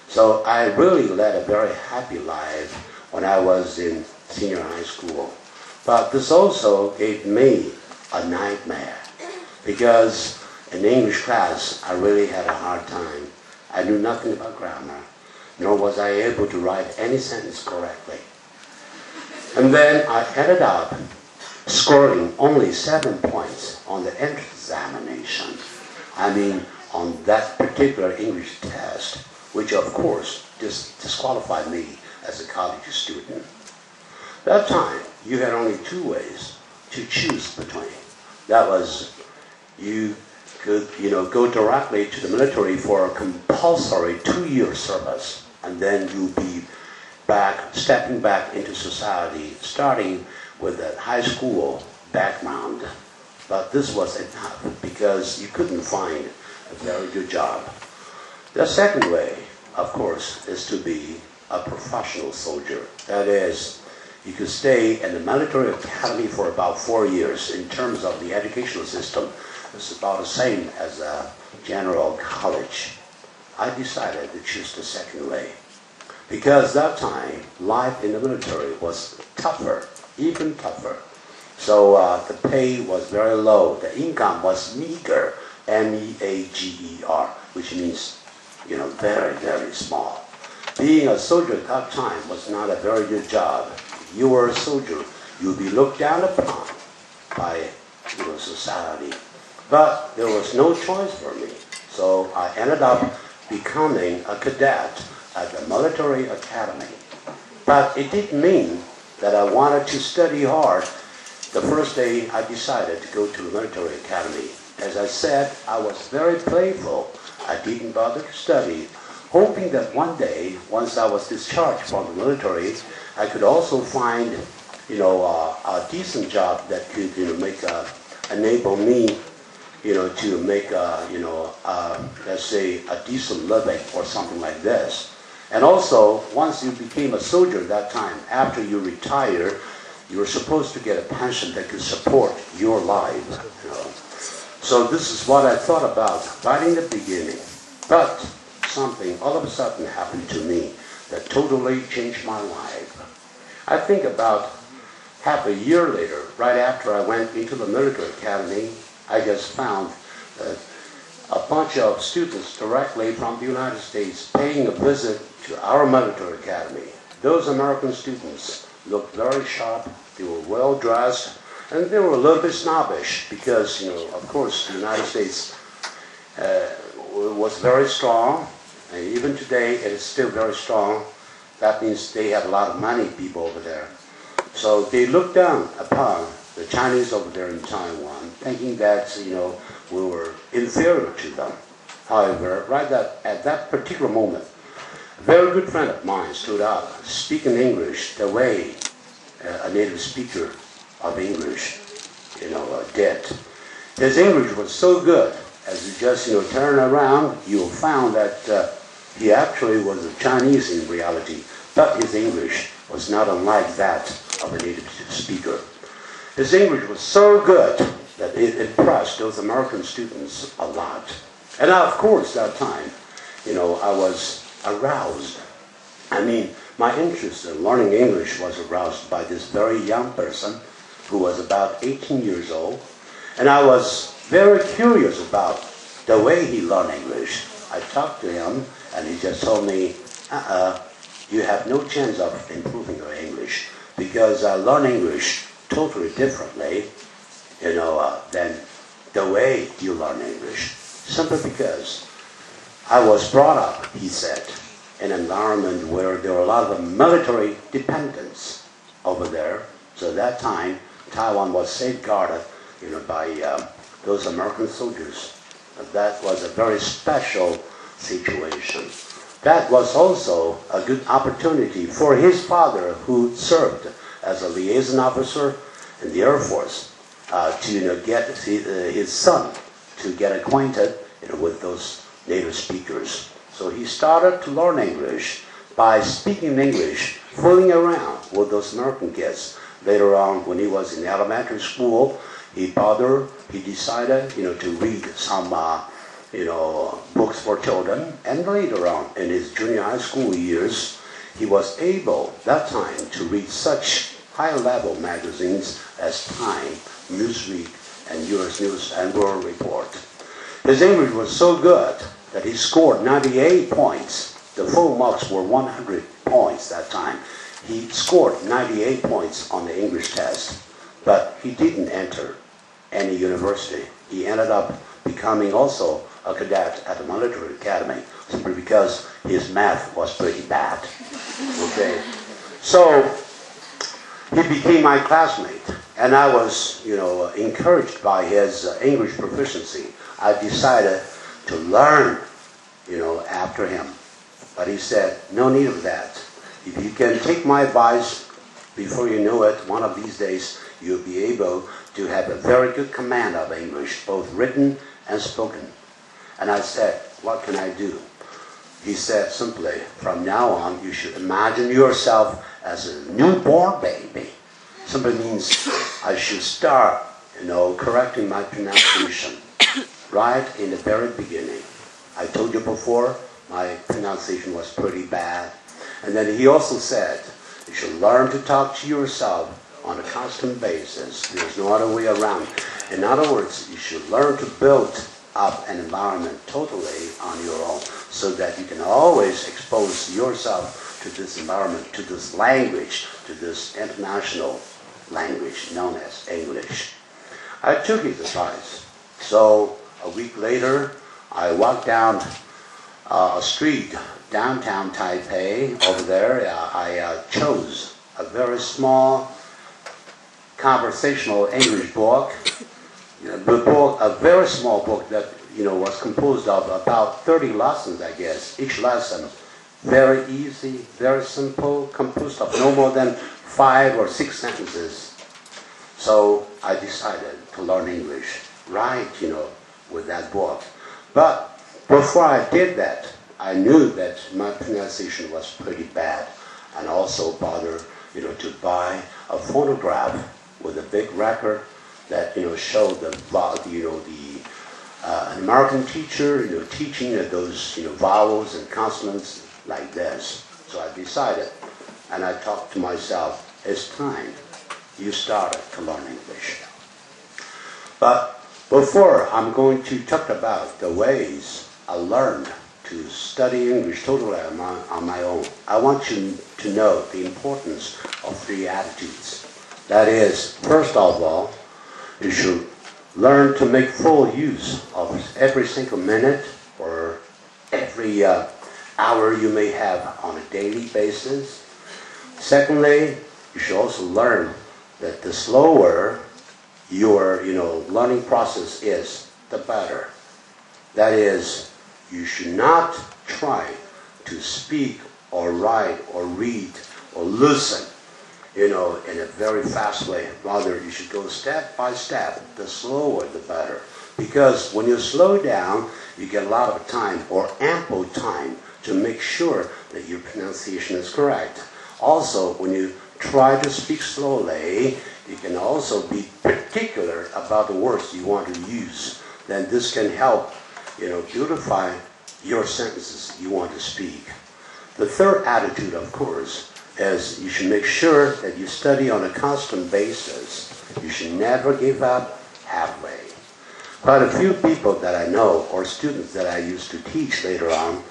So I really led a very happy life when I was in senior high school. But this also gave me a nightmare because in English class, I really had a hard time. I knew nothing about grammar, nor was I able to write any sentence correctly. And then I ended up scoring only 7 points on the entrance examination. I mean, on that particular English test, which of course disqualified me as a college student. That time, you had only 2 ways to choose between. That was, you could, go directly to the military for a compulsory 2-year service, and then you'll be stepping back into society, starting with a high school background. But this was enough because you couldn't find a very good job. The second way, of course, is to be a professional soldier. That is, you could stay in the military academy for about 4 years. In terms of the educational system, it's about the same as a general college. I decided to choose the second way. Because that time, life in the military was tougher, even tougher. So the pay was very low. The income was meager, M-E-A-G-E-R, which means, very, very small. Being a soldier at that time was not a very good job. If you were a soldier, you'd be looked down upon by, society. But there was no choice for me. So I ended up becoming a cadet at the military academy. But it didn't mean that I wanted to study hard. The first day I decided to go to the military academy. As I said, I was very playful. I didn't bother to study, hoping that one day, once I was discharged from the military, I could also find, a decent job that could, enable me, to make, let's say, a decent living or something like this. And also, once you became a soldier at that time, after you retire, you were supposed to get a pension that could support your life. So this is what I thought about right in the beginning. But something all of a sudden happened to me that totally changed my life. I think about half a year later, right after I went into the military academy, I just found that a bunch of students directly from the United States paying a visit to our military academy. Those American students looked very sharp, they were well dressed, and they were a little bit snobbish because, of course, the United States was very strong, and even today it is still very strong. That means they have a lot of money, people over there. So they looked down upon the Chinese over there in Taiwan, thinking that, we were inferior to them. However, at that particular moment, a very good friend of mine stood up, speaking English the way a native speaker of English, did. His English was so good, as you just, turn around, you'll find that he actually was a Chinese in reality, but his English was not unlike that of a native speaker. His English was so good that it impressed those American students a lot. And of course, that time, I was aroused. I mean, my interest in learning English was aroused by this very young person who was about 18 years old. And I was very curious about the way he learned English. I talked to him, and he just told me, you have no chance of improving your English, because I learn English totally differently, than the way you learn English. Simply because I was brought up, he said, in an environment where there were a lot of military dependents over there. So at that time, Taiwan was safeguarded, by those American soldiers. That was a very special situation. That was also a good opportunity for his father, who served as a liaison officer in the Air Force, to get his son to get acquainted with those native speakers. So he started to learn English by speaking English, fooling around with those American kids. Later on, when he was in elementary school, he decided, to read some, books for children. And later on, in his junior high school years, he was able, that time, to read such high-level magazines as Time, Newsweek, and U.S. News and World Report. His English was so good that he scored 98 points. The full marks were 100 points that time. He scored 98 points on the English test, but he didn't enter any university. He ended up becoming also a cadet at the military academy, simply because his math was pretty bad. Okay, so he became my classmate, and I was, encouraged by his English proficiency. I decided to learn, after him. But he said, no need of that. If you can take my advice, before you know it, one of these days, you'll be able to have a very good command of English, both written and spoken. And I said, what can I do? He said simply, from now on, you should imagine yourself as a newborn baby. Simply means I should start, correcting my pronunciation right in the very beginning. I told you before, my pronunciation was pretty bad. And then he also said, you should learn to talk to yourself on a constant basis. There's no other way around. In other words, you should learn to build up an environment totally on your own, so that you can always expose yourself to this environment, to this language, to this international language known as English. I took his advice. So a week later, I walked down a street, downtown Taipei. Over there, I chose a very small conversational English book. A very small book that was composed of about 30 lessons, I guess. Each lesson very easy, very simple, composed of no more than 5 or 6 sentences. So I decided to learn English, right, with that book. But before I did that, I knew that my pronunciation was pretty bad, and also bothered, to buy a phonograph with a big record that showed an American teacher teaching those vowels and consonants like this. So I decided, and I talked to myself, it's time you started to learn English. But Before I'm going to talk about the ways I learned to study English totally on my own, I want you to know the importance of three attitudes. That is, first of all, you should learn to make full use of every single minute or every hour you may have on a daily basis. Secondly, you should also learn that the slower your learning process is, the better. That is, you should not try to speak or write or read or listen in a very fast way. Rather, you should go step by step. The slower, the better. Because when you slow down, you get a lot of time or ample time to make sure that your pronunciation is correct. Also, when you try to speak slowly, you can also be particular about the words you want to use. Then this can help, beautify your sentences you want to speak. The third attitude, of course, is you should make sure that you study on a constant basis. You should never give up halfway. Quite a few people that I know, or students that I used to teach later on,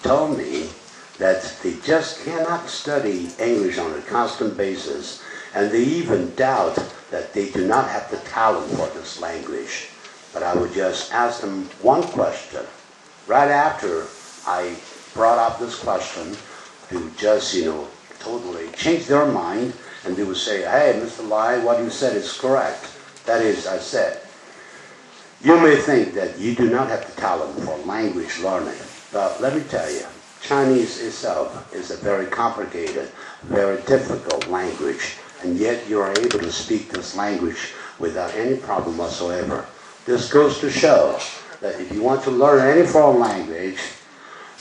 told me that they just cannot study English on a constant basis, and they even doubt that they do not have the talent for this language. But I would just ask them one question. Right after I brought up this question, they would just, totally change their mind, and they would say, "Hey, Mr. Lai, what you said is correct." That is, I said, you may think that you do not have the talent for language learning, but let me tell you, Chinese itself is a very complicated, very difficult language, and yet you are able to speak this language without any problem whatsoever. This goes to show that if you want to learn any foreign language,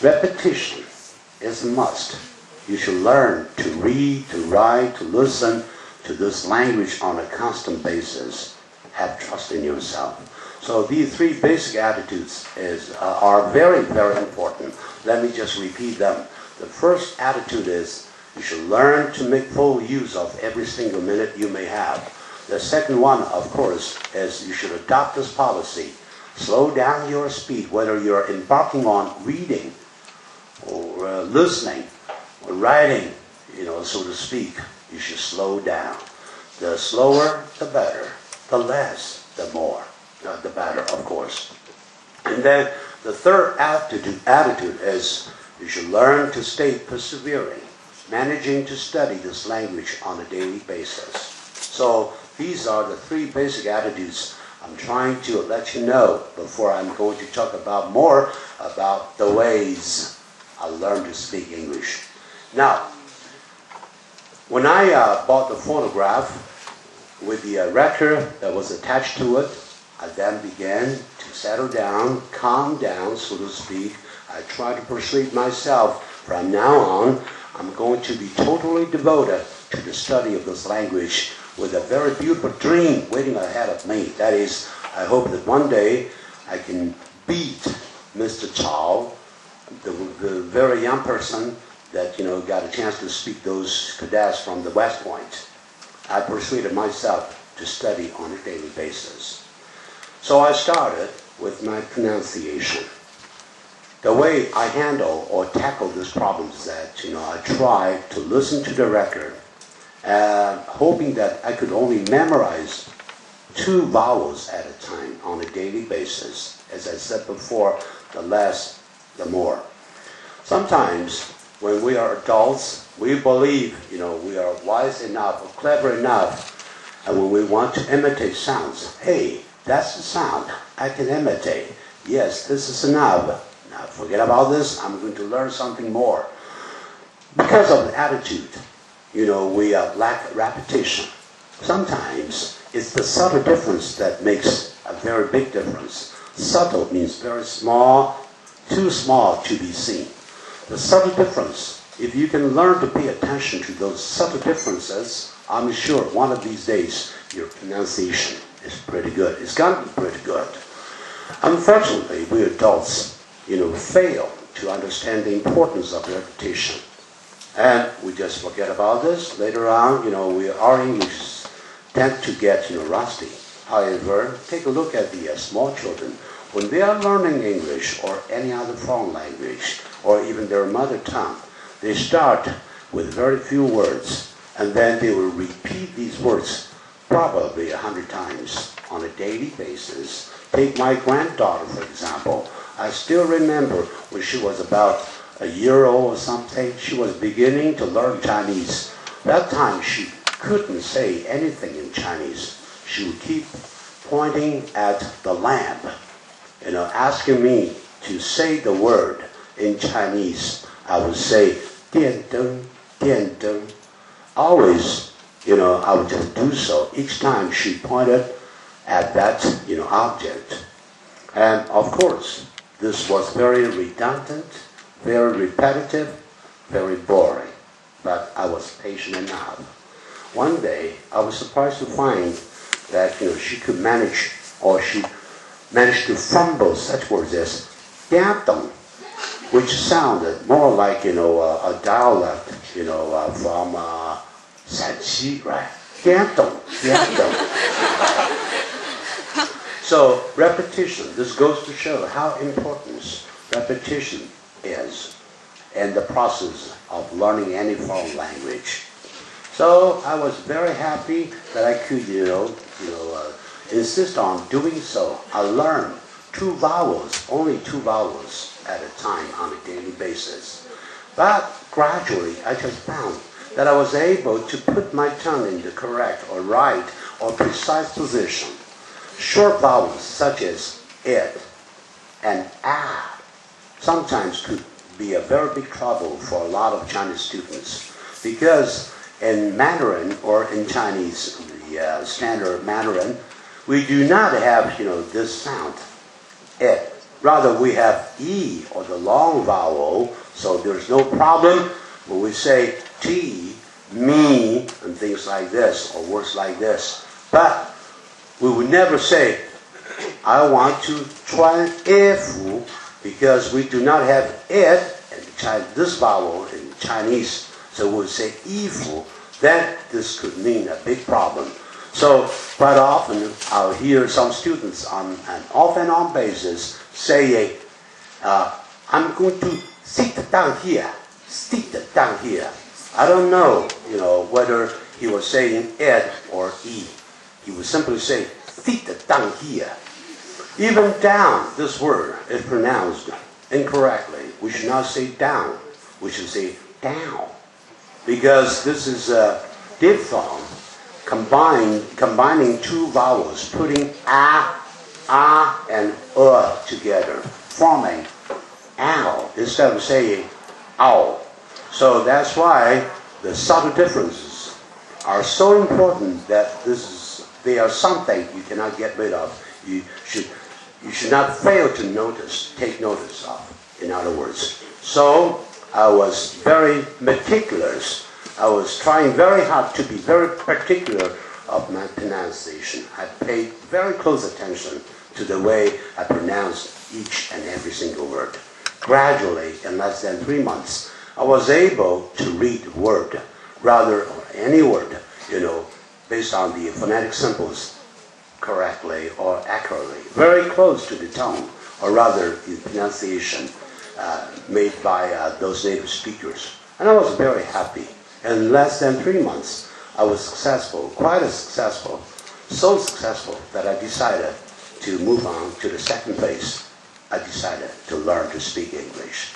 repetition is a must. You should learn to read, to write, to listen to this language on a constant basis. Have trust in yourself. So these three basic attitudes are very, very important. Let me just repeat them. The first attitude is you should learn to make full use of every single minute you may have. The second one, of course, is you should adopt this policy. Slow down your speed, whether you're embarking on reading or listening or writing, so to speak. You should slow down. The slower, the better. The less, the more. The better, of course. And then the third attitude is you should learn to stay persevering, managing to study this language on a daily basis. So these are the three basic attitudes I'm trying to let you know before I'm going to talk about more about the ways I learned to speak English. Now, when I bought the phonograph with the record that was attached to it, I then began to settle down, calm down, so to speak. I tried to persuade myself from now on, I'm going to be totally devoted to the study of this language with a very beautiful dream waiting ahead of me. That is, I hope that one day I can beat Mr. Cao, the very young person that, got a chance to speak those cadets from the West Point. I persuaded myself to study on a daily basis. So I started with my pronunciation. The way I handle or tackle this problem is that, I try to listen to the record, hoping that I could only memorize 2 vowels at a time on a daily basis. As I said before, the less, the more. Sometimes, when we are adults, we believe, we are wise enough or clever enough, and when we want to imitate sounds, hey, that's the sound I can imitate. Yes, this is enough. Now forget about this, I'm going to learn something more. Because of the attitude, we lack repetition. Sometimes it's the subtle difference that makes a very big difference. Subtle means very small, too small to be seen. The subtle difference, if you can learn to pay attention to those subtle differences, I'm sure one of these days your pronunciation is pretty good. It's got to be pretty good. Unfortunately, we adults, fail to understand the importance of repetition. And we just forget about this. Later on, our English tend to get, rusty. However, take a look at the small children. When they are learning English or any other foreign language, or even their mother tongue, they start with very few words, and then they will repeat these words probably 100 times on a daily basis. Take my granddaughter, for example. I still remember when she was about a year old or something, she was beginning to learn Chinese. That time she couldn't say anything in Chinese. She would keep pointing at the lamp, asking me to say the word in Chinese. I would say, 电灯, 电灯. Always, I would just do so. Each time she pointed at that, object. And of course, this was very redundant, very repetitive, very boring. But I was patient enough. One day, I was surprised to find that, she could manage, or she managed to fumble such words as 电灯, which sounded more like, a dialect, from Shanxi, right? 电灯, 电灯. So repetition, this goes to show how important repetition is in the process of learning any foreign language. So I was very happy that I could, insist on doing so. I learned 2 vowels, only 2 vowels at a time on a daily basis. But gradually, I just found that I was able to put my tongue in the correct or right or precise position. Short vowels such as it and ah sometimes could be a very big trouble for a lot of Chinese students, because in Mandarin or in Chinese, the standard Mandarin, we do not have, this sound, it. Rather, we have E, or the long vowel, so there's no problem when we say T, me, and things like this, or words like this. But we would never say, I want to try ifu, because we do not have it, this vowel in Chinese, so we would say ifu. Then this could mean a big problem. So quite often I'll hear some students on an off and on basis say, I'm going to sit down here, sit down here. I don't know, whether he was saying it or E. He would simply say, sit down here. Even down, this word is pronounced incorrectly. We should not say down. We should say down. Because this is a diphthong combining 2 vowels, putting ah and together, forming ow instead of saying ow. So that's why the subtle differences are so important that they are something you cannot get rid of. You should not fail to take notice of, in other words. So I was very meticulous. I was trying very hard to be very particular of my pronunciation. I paid very close attention to the way I pronounced each and every single word. Gradually, in less than 3 months, I was able to read word, rather any word, based on the phonetic symbols correctly or accurately, very close to the tone, or rather the pronunciation made by those native speakers. And I was very happy. In less than 3 months, I was successful, quite successful, so successful that I decided to move on to the second phase. I decided to learn to speak English.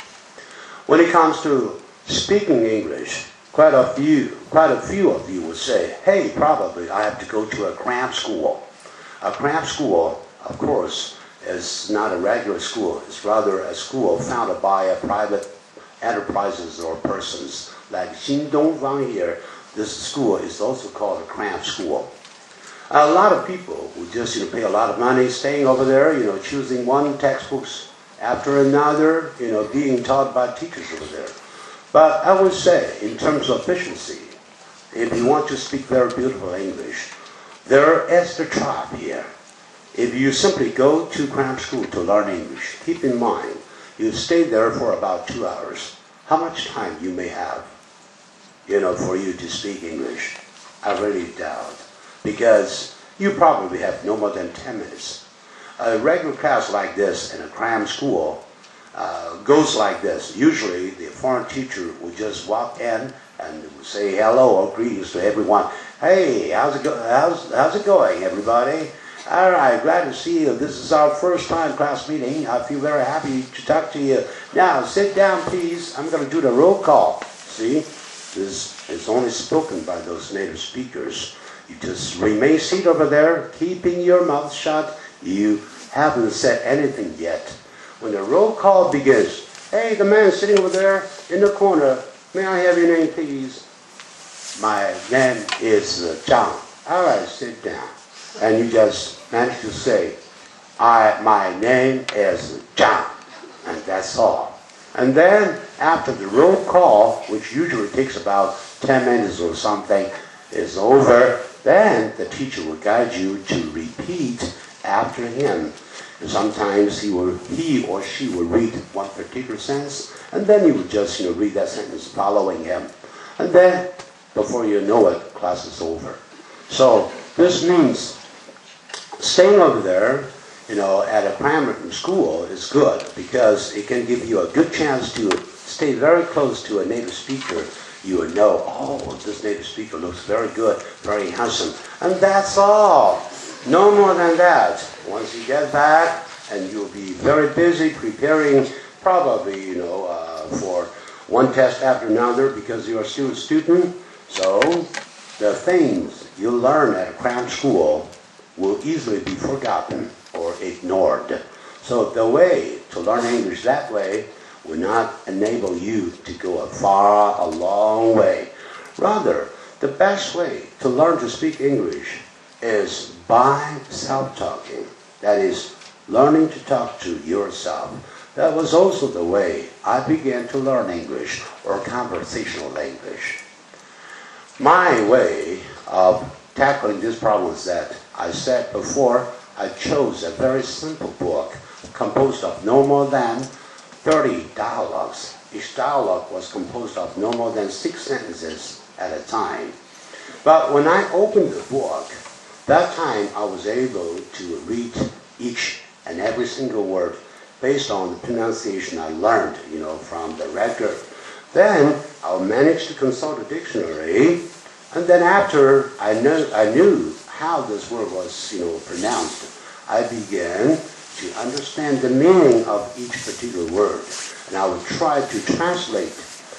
When it comes to speaking English, quite a few of you would say, hey, probably I have to go to a cram school. A cram school, of course, is not a regular school. It's rather a school founded by private enterprises or persons. Like Xindongfang here, this school is also called a cram school. A lot of people would just pay a lot of money staying over there, choosing one textbooks after another, being taught by teachers over there. But I would say, in terms of efficiency, if you want to speak very beautiful English, there is the trap here. If you simply go to cram school to learn English, keep in mind, you stay there for about 2 hours. How much time you may have, for you to speak English? I really doubt. Because you probably have no more than 10 minutes. A regular class like this in a cram school goes like this. Usually the foreign teacher would just walk in and would say hello or greetings to everyone. Hey, how's it going, everybody? All right, glad to see you. This is our first time class meeting. I feel very happy to talk to you. Now, sit down, please. I'm going to do the roll call. See, this is only spoken by those native speakers. You just remain seated over there, keeping your mouth shut. You haven't said anything yet. When the roll call begins, hey, the man sitting over there in the corner, may I have your name, please? My name is Zhang. All right, sit down. And you just manage to say, my name is Zhang. And that's all. And then after the roll call, which usually takes about 10 minutes or something, is over, then the teacher will guide you to repeat after him. And sometimes he or she will read one particular sentence, and then you will just read that sentence following him. And then, before you know it, class is over. So this means staying over there, at a primary school is good because it can give you a good chance to stay very close to a native speaker. You will know, oh, this native speaker looks very good, very handsome. And that's all. No more than that. Once you get back, and you'll be very busy preparing probably, for one test after another because you are still a student. So the things you learn at a cram school will easily be forgotten or ignored. So the way to learn English that way will not enable you to go a long way. Rather, the best way to learn to speak English is by self-talking. That is, learning to talk to yourself. That was also the way I began to learn English, or conversational English. My way of tackling this problem is that I said before, I chose a very simple book composed of no more than 30 dialogues. Each dialogue was composed of no more than 6 sentences at a time. But when I opened the book, that time I was able to read each and every single word based on the pronunciation I learned, from the record. Then I'll manage to consult a dictionary, and then after I knew how this word was, pronounced, I began to understand the meaning of each particular word, and I would try to translate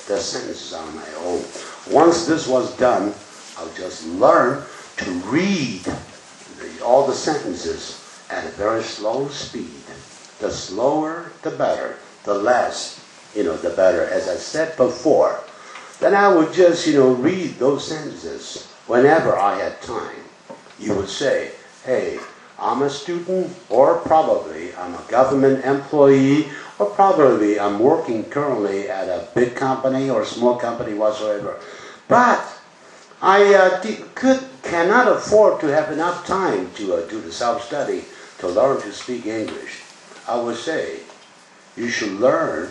the sentences on my own. Once this was done, I'll just learn to read all the sentences at a very slow speed. The slower, the better. The less, the better. As I said before, then I would just, read those sentences whenever I had time. You would say, hey, I'm a student, or probably I'm a government employee, or probably I'm working currently at a big company or small company whatsoever. But I cannot afford to have enough time to do the self-study to learn to speak English. I would say you should learn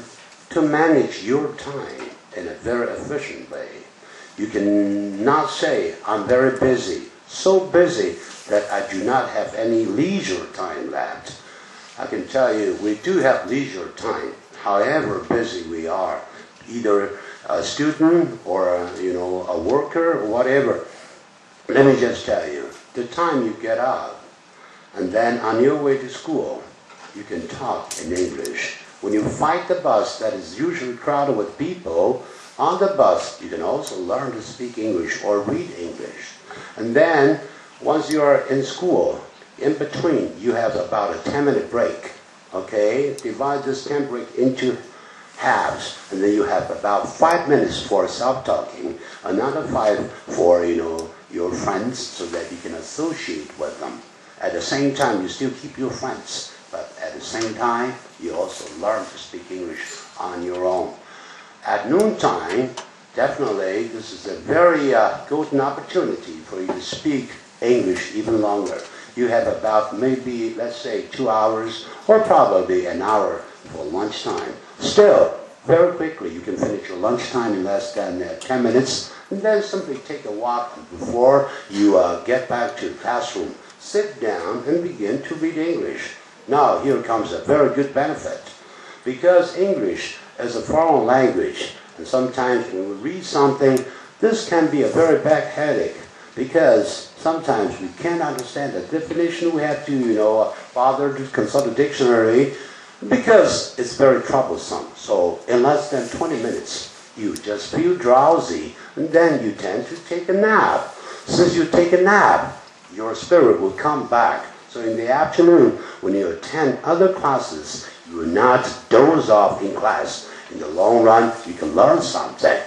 to manage your time in a very efficient way. You cannot say, I'm very busy, so busy that I do not have any leisure time left. I can tell you, we do have leisure time, however busy we are, either a student or a worker or whatever. Let me just tell you, the time you get up and then on your way to school, you can talk in English. When you fight the bus that is usually crowded with people, on the bus you can also learn to speak English or read English. And then once you are in school, in between you have about a 10-minute break. Okay? Divide this 10 break into halves, and then you have about 5 minutes for self-talking, another 5 for your friends so that you can associate with them. At the same time, you still keep your friends, but at the same time, you also learn to speak English on your own. At noontime, definitely, this is a very golden opportunity for you to speak English even longer. You have about maybe, let's say, 2 hours or probably an hour for lunchtime. Still, very quickly, you can finish your lunchtime in less than 10 minutes, and then simply take a walk before you get back to the classroom sit down and begin to read English. Now, here comes a very good benefit. Because English is a foreign language, and sometimes when we read something, this can be a very bad headache, because sometimes we can't understand the definition. We have to, bother to consult a dictionary, because it's very troublesome. So in less than 20 minutes, you just feel drowsy, and then you tend to take a nap. Since you take a nap, your spirit will come back. So in the afternoon, when you attend other classes, you will not doze off in class. In the long run, you can learn something.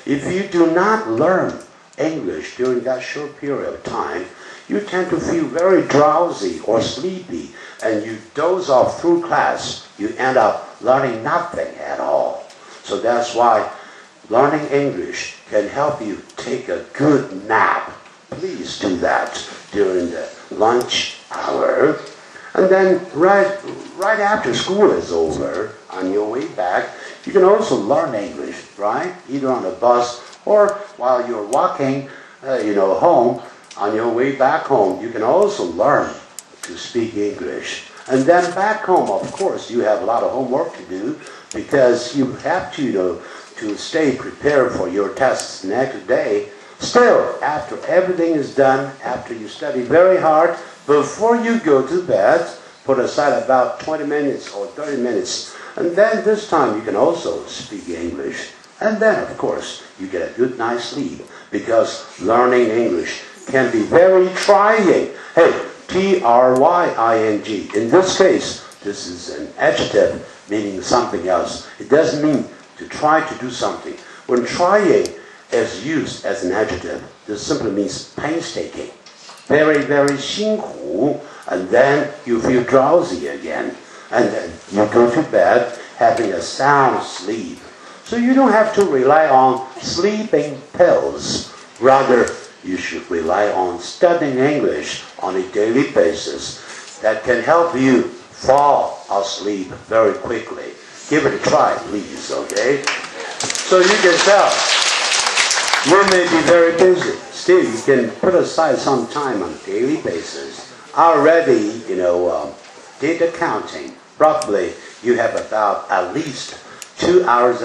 If you do not learn English during that short period of time, you tend to feel very drowsy or sleepy, and you doze off through class. You end up learning nothing at all. So that's why learning English can help you take a good nap. Please do that during the lunch hour. And then right after school is over, on your way back, you can also learn English, right? Either on the bus or while you're walking, home. On your way back home, you can also learn to speak English. And then back home, of course, you have a lot of homework to do, because you have to stay prepared for your tests next day. Still, after everything is done, after you study very hard, before you go to bed, put aside about 20 minutes or 30 minutes. And then this time you can also speak English. And then, of course, you get a good night's sleep, because learning English can be very trying. Hey, trying. In this case, this is an adjective meaning something else. It doesn't mean to try to do something. When trying is used as an adjective, this simply means painstaking. Very, very 辛苦, and then you feel drowsy again. And then you go to bed having a sound sleep. So you don't have to rely on sleeping pills. Rather, you should rely on studying English on a daily basis. That can help you fall asleep very quickly. Give it a try, please, okay? So you can tell, you may be very busy. Still, you can put aside some time on a daily basis. I already, did the counting. Roughly, you have about at least 2.5 hours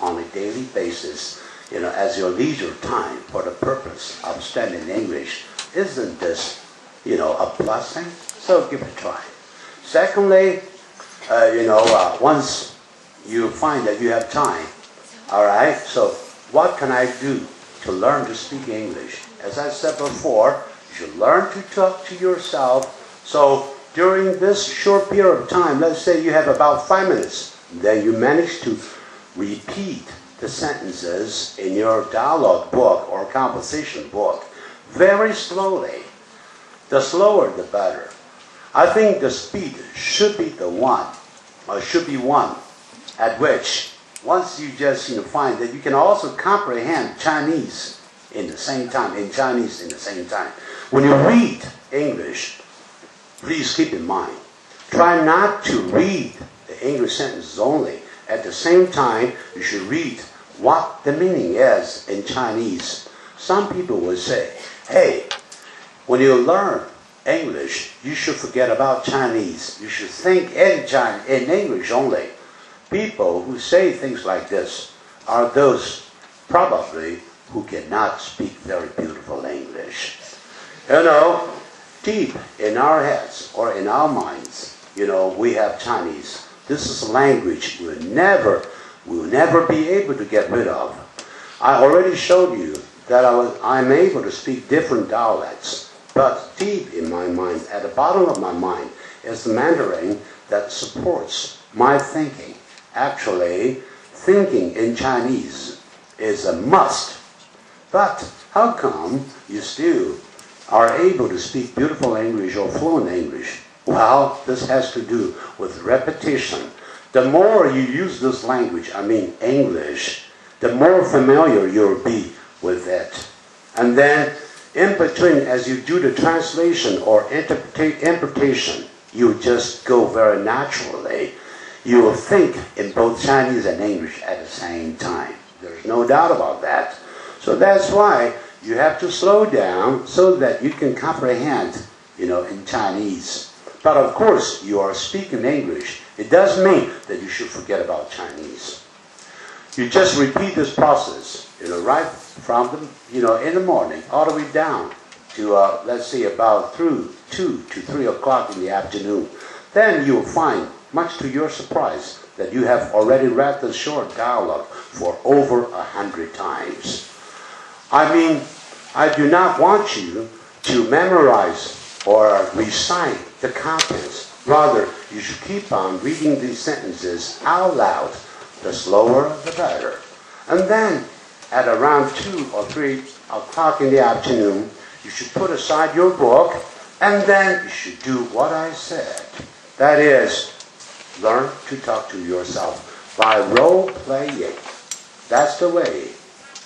on a daily basis, as your leisure time for the purpose of studying English. Isn't this, a blessing? So give it a try. Secondly, once you find that you have time, all right, so what can I do to learn to speak English? As I said before, you should learn to talk to yourself. So during this short period of time, let's say you have about 5 minutes, then you manage to repeat the sentences in your dialogue book or composition book very slowly. The slower, the better. I think the speed should be one at which, once you just find that you can also comprehend Chinese in Chinese in the same time. When you read English, please keep in mind, try not to read the English sentences only. At the same time, you should read what the meaning is in Chinese. Some people will say, hey, when you learn English, you should forget about Chinese. You should think in English only. People who say things like this are those probably who cannot speak very beautiful English. Deep in our heads or in our minds, we have Chinese. This is a language we'll never be able to get rid of. I already showed you that I'm able to speak different dialects. But deep in my mind, at the bottom of my mind, is the Mandarin that supports my thinking. Actually, thinking in Chinese is a must. But how come you still are able to speak beautiful English or fluent English? Well, this has to do with repetition. The more you use this language, English, the more familiar you'll be with it. And then, in between, as you do the translation or interpretation, you just go very naturally. You will think in both Chinese and English at the same time. There's no doubt about that. So that's why you have to slow down so that you can comprehend in Chinese. But of course, you are speaking English. It doesn't mean that you should forget about Chinese. You just repeat this process, right from in the morning all the way down to, let's say, about 2 to 3 o'clock in the afternoon. Then you'll find, much to your surprise, that you have already read the short dialogue for over 100 times. I mean, I do not want you to memorize or recite the contents. Rather, you should keep on reading these sentences out loud. The slower, the better. And then, at around 2 or 3 o'clock in the afternoon, you should put aside your book, and then you should do what I said. That is, learn to talk to yourself by role-playing. That's the way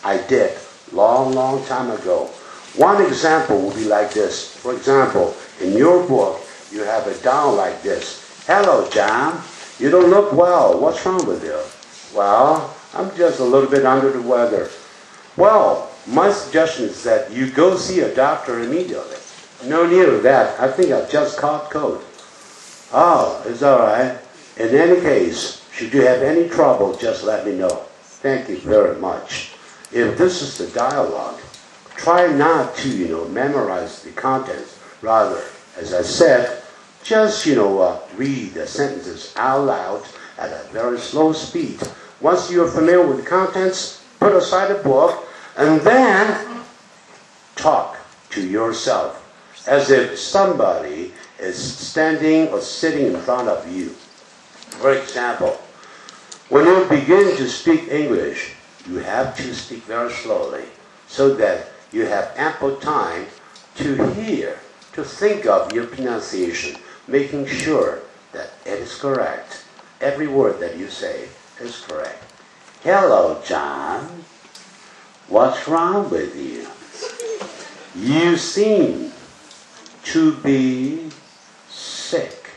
I did long time ago. One example would be like this. For example, in your book, you have it down like this. Hello, John. You don't look well. What's wrong with you? Well, I'm just a little bit under the weather. Well, my suggestion is that you go see a doctor immediately. No need of that. I think I've just caught cold. Oh, it's all right. In any case, should you have any trouble, just let me know. Thank you very much. If this is the dialogue, try not to, memorize the contents. Rather, as I said, just, read the sentences out loud at a very slow speed. Once you're familiar with the contents, put aside the book, and then talk to yourself as if somebody is standing or sitting in front of you. For example, when you begin to speak English, you have to speak very slowly so that you have ample time to hear, to think of your pronunciation, making sure that it is correct. Every word that you say is correct. Hello, John. What's wrong with you? You seem to be sick.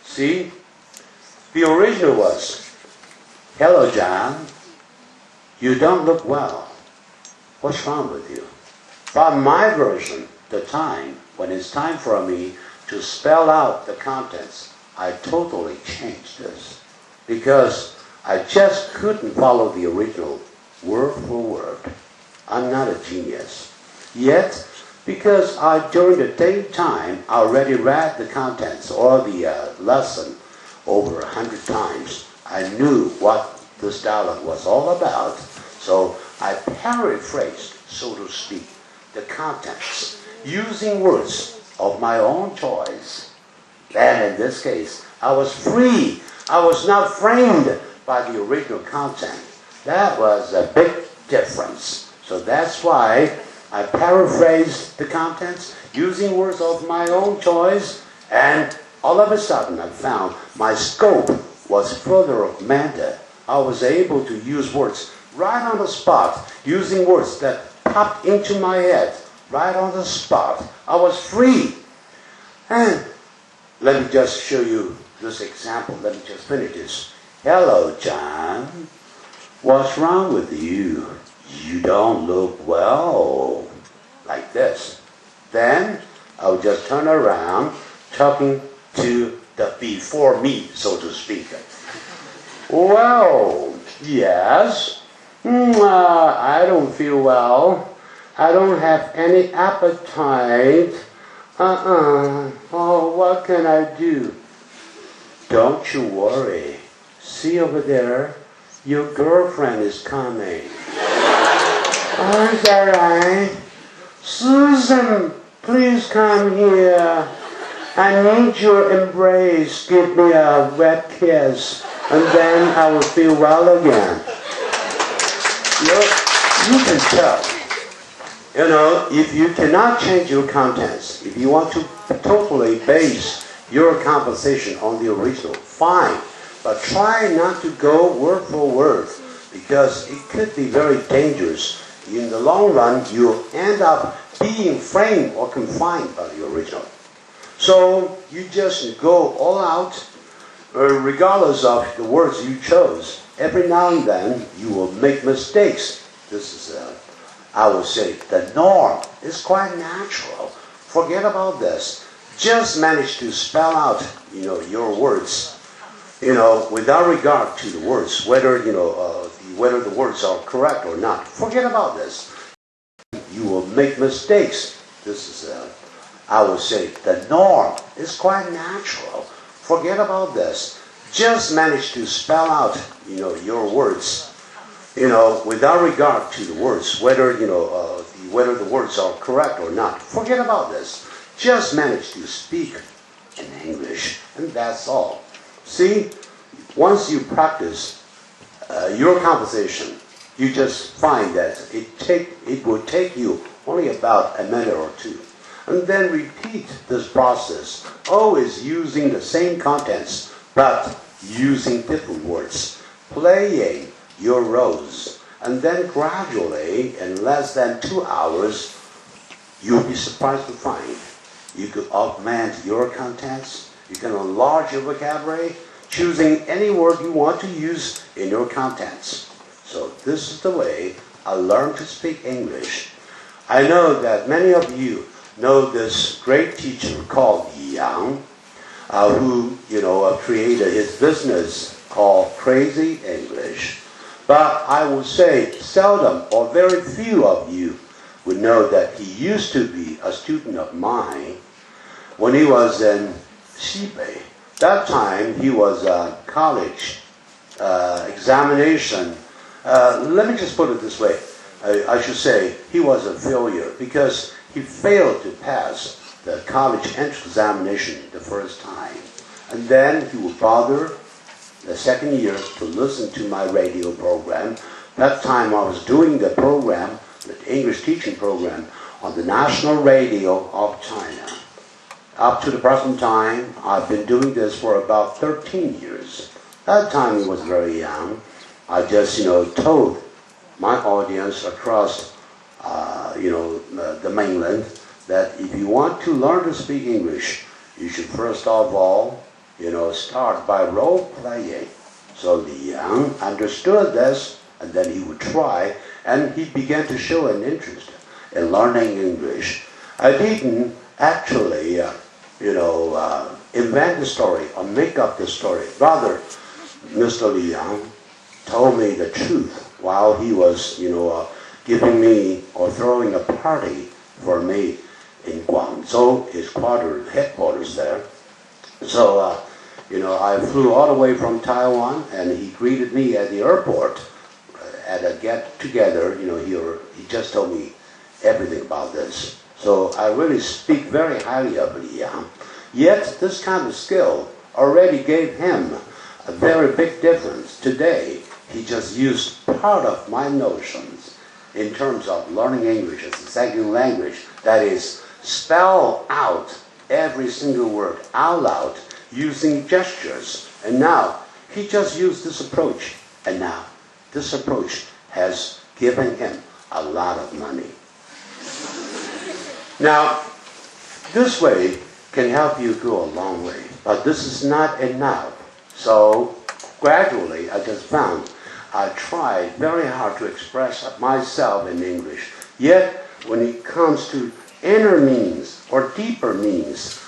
See? The original was, hello, John. You don't look well. What's wrong with you? But my version, the time, when it's time for me to spell out the contents, I totally changed this because I just couldn't follow the original word for word. I'm not a genius. Yet, because during the daytime, I already read the contents or the lesson over 100 times, I knew what this dialogue was all about. So I paraphrased, so to speak, the contents using words of my own choice. And in this case, I was free. I was not framed by the original content. That was a big difference. So that's why I paraphrased the contents using words of my own choice, and all of a sudden I found my scope was further augmented. I was able to use words right on the spot, using words that popped into my head right on the spot. I was free. And let me just show you this example. Let me just finish this. Hello, John. What's wrong with you? You don't look well. Like this. Then I'll just turn around, talking to the before me, so to speak. Well, yes. I don't feel well. I don't have any appetite. Oh, what can I do? Don't you worry. See over there? Your girlfriend is coming. Oh, is that right? Susan, please come here. I need your embrace. Give me a wet kiss, and then I will feel well again. You can tell. If you cannot change your contents, if you want to totally base your conversation on the original, fine. But try not to go word for word, because it could be very dangerous. In the long run, you'll end up being framed or confined by the original. So you just go all out, regardless of the words you chose. Every now and then, you will make mistakes. This is, I would say, the norm. It's quite natural. Forget about this. just manage to spell out, your words, without regard to the words, whether the words are correct or not. Forget about this. You will make mistakes. This is, I would say, the norm. It's quite natural. Forget about this. Just manage to spell out, your words, without regard to the words, whether the words are correct or not. Forget about this. Just manage to speak in English, and that's all. See, once you practice your conversation, you just find that it will take you only about a minute or two. And then repeat this process, always using the same contents, but using different words, playing your roles. And then gradually, in less than 2 hours, you'll be surprised to find you could augment your contents, you can enlarge your vocabulary, choosing any word you want to use in your contents. So this is the way I learned to speak English. I know that many of you know this great teacher called Yang, who created his business called Crazy English. But I would say seldom or very few of you would know that he used to be a student of mine when he was in Xibei. That time he was a college examination. Let me just put it this way. I should say he was a failure because he failed to pass the college entrance examination the first time. And then he would bother the second year to listen to my radio program. That time I was doing the program, the English teaching program, on the national radio of China. Up to the present time, I've been doing this for about 13 years. That time he was very young. I just, told my audience across, the mainland that if you want to learn to speak English, you should first of all, start by role playing. So Li Yang understood this, and then he would try, and he began to show an interest in learning English. I didn't actually, invent the story or make up the story. Rather, Mr. Li Yang told me the truth while he was, giving me or throwing a party for me in Guangzhou, his headquarters there. So, I flew all the way from Taiwan, and he greeted me at the airport at a get-together. He just told me everything about this. So I really speak very highly of Li Yang. Yet this kind of skill already gave him a very big difference. Today, he just used part of my notions in terms of learning English as a second language. That is, spell out every single word out loud using gestures. And now, he just used this approach. And now, this approach has given him a lot of money. Now, this way can help you go a long way, but this is not enough. So, gradually, I just found I tried very hard to express myself in English. Yet, when it comes to inner meanings or deeper meanings,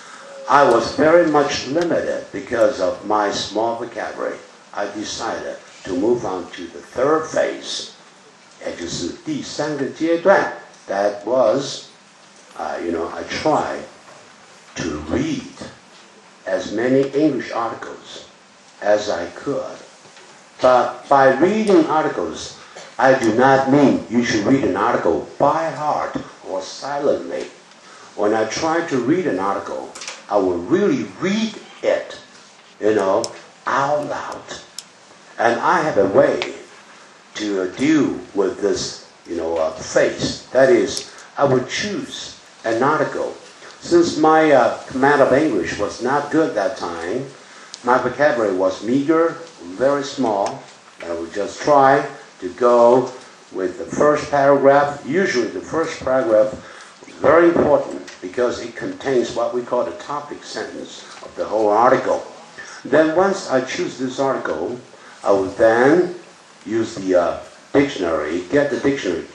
I was very much limited because of my small vocabulary. I decided to move on to the third phase, 也就是第三个阶段. That was, I tried to read as many English articles as I could. But by reading articles, I do not mean you should read an article by heart or silently. When I try to read an article, I will really read it, out loud. And I have a way to deal with this, phase. That is, I would choose an article. Since my command of English was not good that time, my vocabulary was meager, very small. I would just try to go with the first paragraph. Usually the first paragraph is very important because it contains what we call the topic sentence of the whole article. Then once I choose this article, I would then use the dictionary, get the dictionary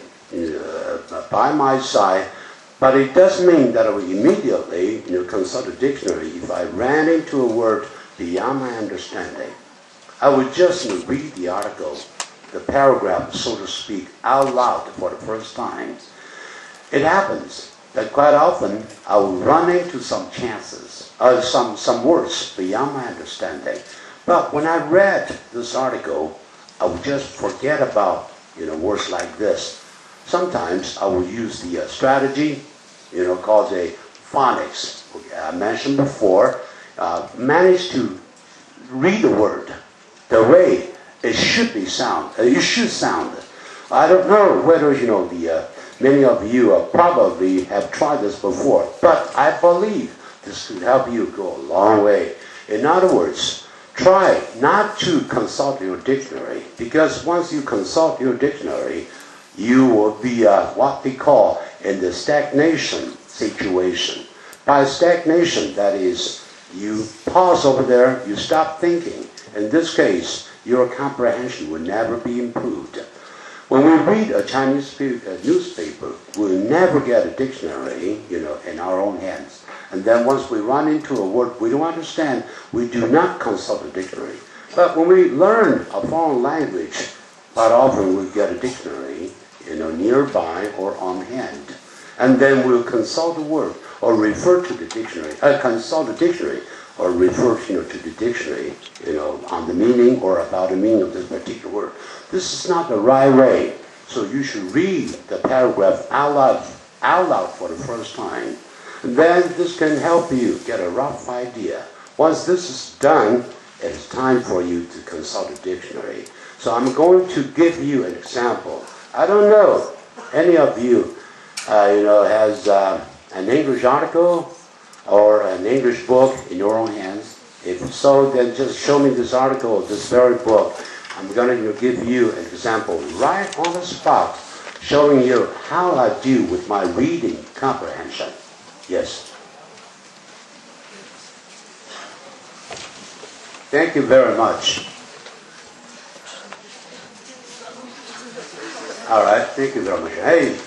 by my side, But it doesn't mean that I would immediately, consult a dictionary if I ran into a word beyond my understanding. I would just read the article, the paragraph, so to speak, out loud for the first time. It happens that quite often I will run into some chances, some words beyond my understanding. But when I read this article, I would just forget about, words like this. Sometimes I will use the strategy, called a phonics. I mentioned before, manage to read the word the way it should sound. I don't know whether, many of you probably have tried this before, but I believe this could help you go a long way. In other words, try not to consult your dictionary, because once you consult your dictionary, you will be what they call in the stagnation situation. By stagnation, that is, you pause over there, you stop thinking. In this case, your comprehension will never be improved. When we read a Chinese newspaper, we'll never get a dictionary, in our own hands. And then once we run into a word we don't understand, we do not consult a dictionary. But when we learn a foreign language, quite often we get a dictionary, nearby or on hand. And then we'll consult the word or refer to the dictionary, consult the dictionary or refer, to the dictionary, on the meaning or about the meaning of this particular word. This is not the right way. So you should read the paragraph out loud for the first time. And then this can help you get a rough idea. Once this is done, it is time for you to consult a dictionary. So I'm going to give you an example. I don't know, any of you, has an English article or an English book in your own hands. If so, then just show me this article, this very book. I'm going to give you an example right on the spot, showing you how I deal with my reading comprehension. Yes. Thank you very much. All right, thank you very much. Hey,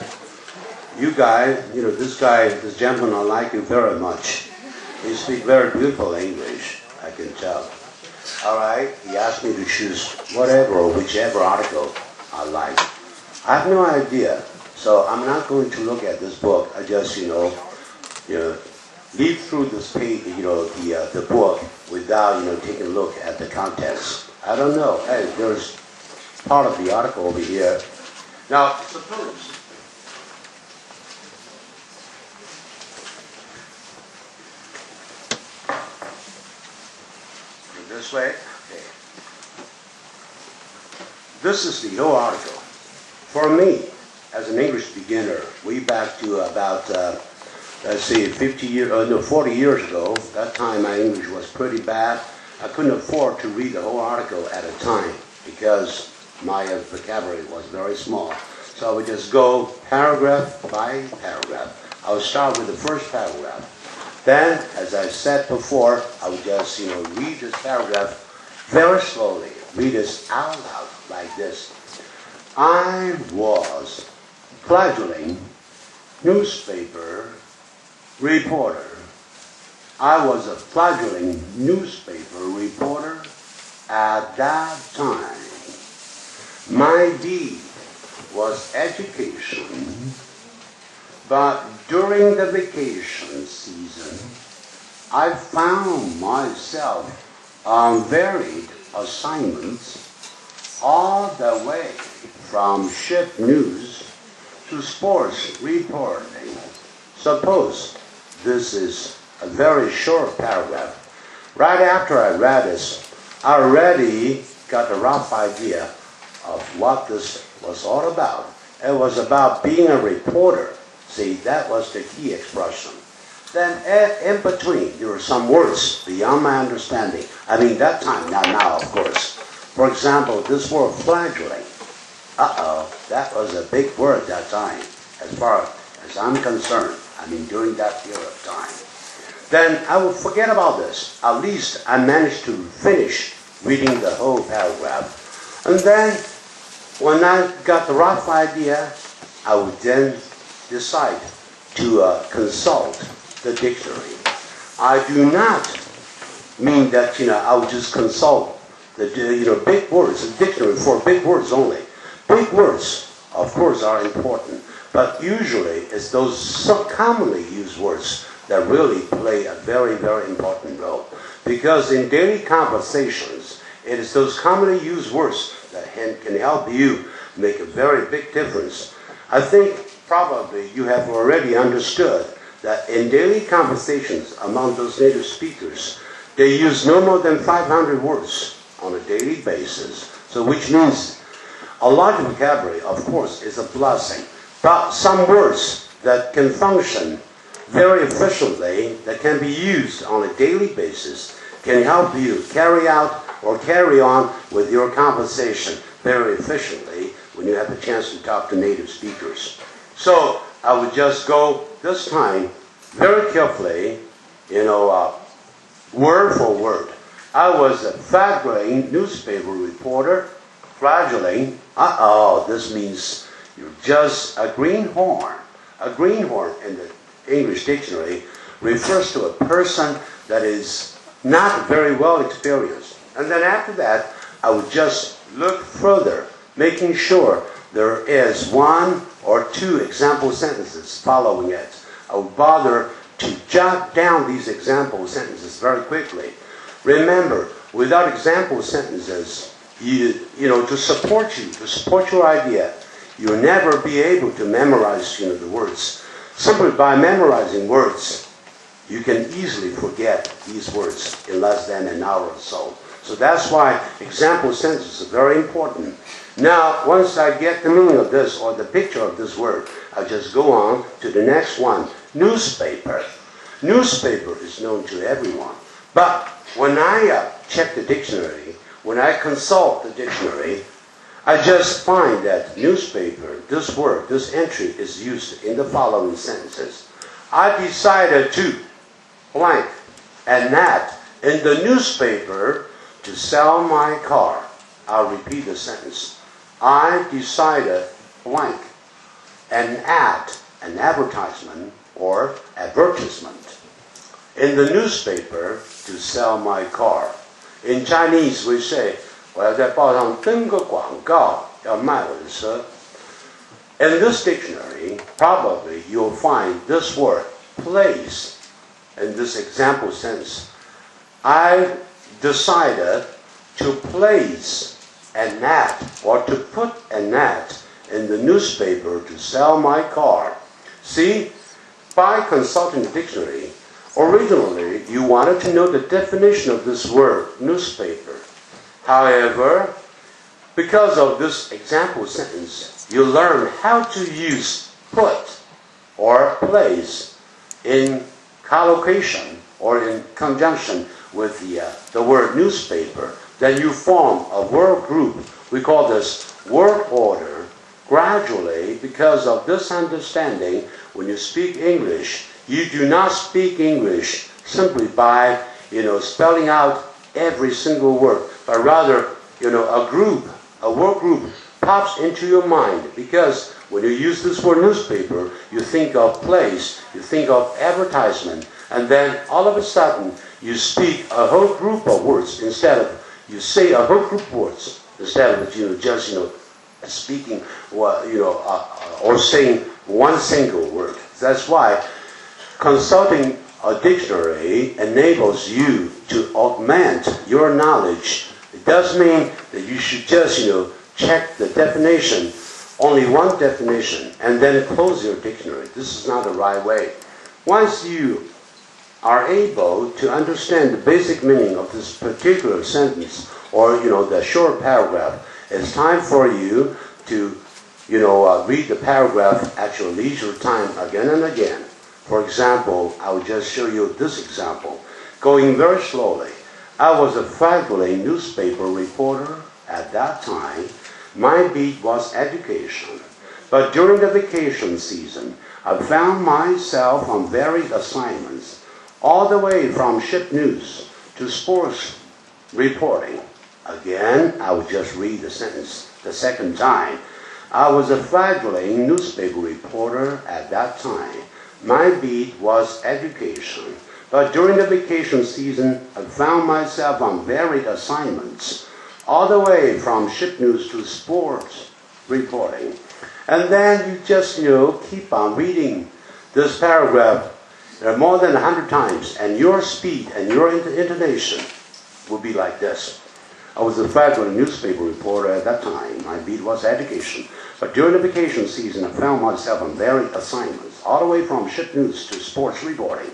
you guys, this gentleman, I like you very much. You speak very beautiful English, I can tell. All right, he asked me to choose whatever or whichever article I like. I have no idea, so I'm not going to look at this book. I just, leaf through this page, the book without, taking a look at the contents. I don't know. Hey, there's part of the article over here. Now, suppose this way. Okay. This is the whole article. For me, as an English beginner, way back to about, 40 years ago, that time my English was pretty bad. I couldn't afford to read the whole article at a time because my vocabulary was very small. So I would just go paragraph by paragraph. I would start with the first paragraph. Then, as I said before, I would just, read this paragraph very slowly. Read this out loud like this. I was fledgling newspaper reporter. I was a fledgling newspaper reporter at that time. My deed was education, but during the vacation season, I found myself on varied assignments all the way from ship news to sports reporting. Suppose this is a very short paragraph. Right after I read this, I already got a rough idea of what this was all about. It was about being a reporter. See, that was the key expression. Then in between, there were some words beyond my understanding. I mean, that time, not now, of course. For example, this word fledgling. That was a big word that time, as far as I'm concerned. I mean, during that period of time. Then I would forget about this. At least I managed to finish reading the whole paragraph. And then, when I got the rough idea, I would then decide to consult the dictionary. I do not mean that, I would just consult the, big words, the dictionary for big words only. Big words, of course, are important, but usually it's those so commonly used words that really play a very, very important role. Because in daily conversations, it is those commonly used words that can help you make a very big difference. I think probably you have already understood that in daily conversations among those native speakers, they use no more than 500 words on a daily basis. So which means a large vocabulary, of course, is a blessing. But some words that can function very efficiently, that can be used on a daily basis, can help you carry out or carry on with your conversation very efficiently when you have a chance to talk to native speakers. So I would just go this time very carefully, word for word. I was a fledgling newspaper reporter, fledgling. This means you're just a greenhorn. A greenhorn in the English dictionary refers to a person that is not very well experienced. And then after that, I would just look further, making sure there is one or two example sentences following it. I would bother to jot down these example sentences very quickly. Remember, without example sentences, to support your idea, you'll never be able to memorize, the words. Simply by memorizing words, you can easily forget these words in less than an hour or so. So that's why example sentences are very important. Now, once I get the meaning of this or the picture of this word, I'll just go on to the next one. Newspaper. Newspaper is known to everyone. But when I check the dictionary, when I consult the dictionary, I just find that newspaper, this word, this entry is used in the following sentences. I decided to blank and that in the newspaper to sell my car. I'll repeat the sentence. I decided blank an ad, an advertisement or advertisement in the newspaper to sell my car. In Chinese we say, 我要在报上登个广告，要卖我的车。In this dictionary, probably you'll find this word, place, in this example sentence. I decided to place an ad or to put an ad in the newspaper to sell my car. See, by consulting the dictionary, originally you wanted to know the definition of this word, newspaper. However, because of this example sentence, you learn how to use put or place in collocation or in conjunction with the word newspaper. Then you form a word group. We call this word order. Gradually, because of this understanding, when you speak English, you do not speak English simply by, spelling out every single word, but rather, a word group pops into your mind, because when you use this word newspaper, you think of place, you think of advertisement, and then all of a sudden you speak a whole group of words instead of, you say a whole group of words instead of just speaking or saying one single word. That's why consulting a dictionary enables you to augment your knowledge. It does mean that you should just, check the definition, only one definition, and then close your dictionary. This is not the right way. Once you are able to understand the basic meaning of this particular sentence or, the short paragraph, it's time for you to, read the paragraph at your leisure time again and again. For example, I will just show you this example. Going very slowly, I was a fledgling newspaper reporter at that time. My beat was education. But during the vacation season, I found myself on varied assignments, all the way from ship news to sports reporting. Again, I will just read the sentence the second time. I was a fledgling newspaper reporter at that time. my beat was education. But during the vacation season, I found myself on varied assignments, all the way from ship news to sports reporting. And then you just, keep on reading this paragraph more than 100 times, and your speed and your intonation will be like this. I was a graduate newspaper reporter at that time. My beat was education. But during the vacation season, I found myself on varied assignments, all the way from ship news to sports reporting.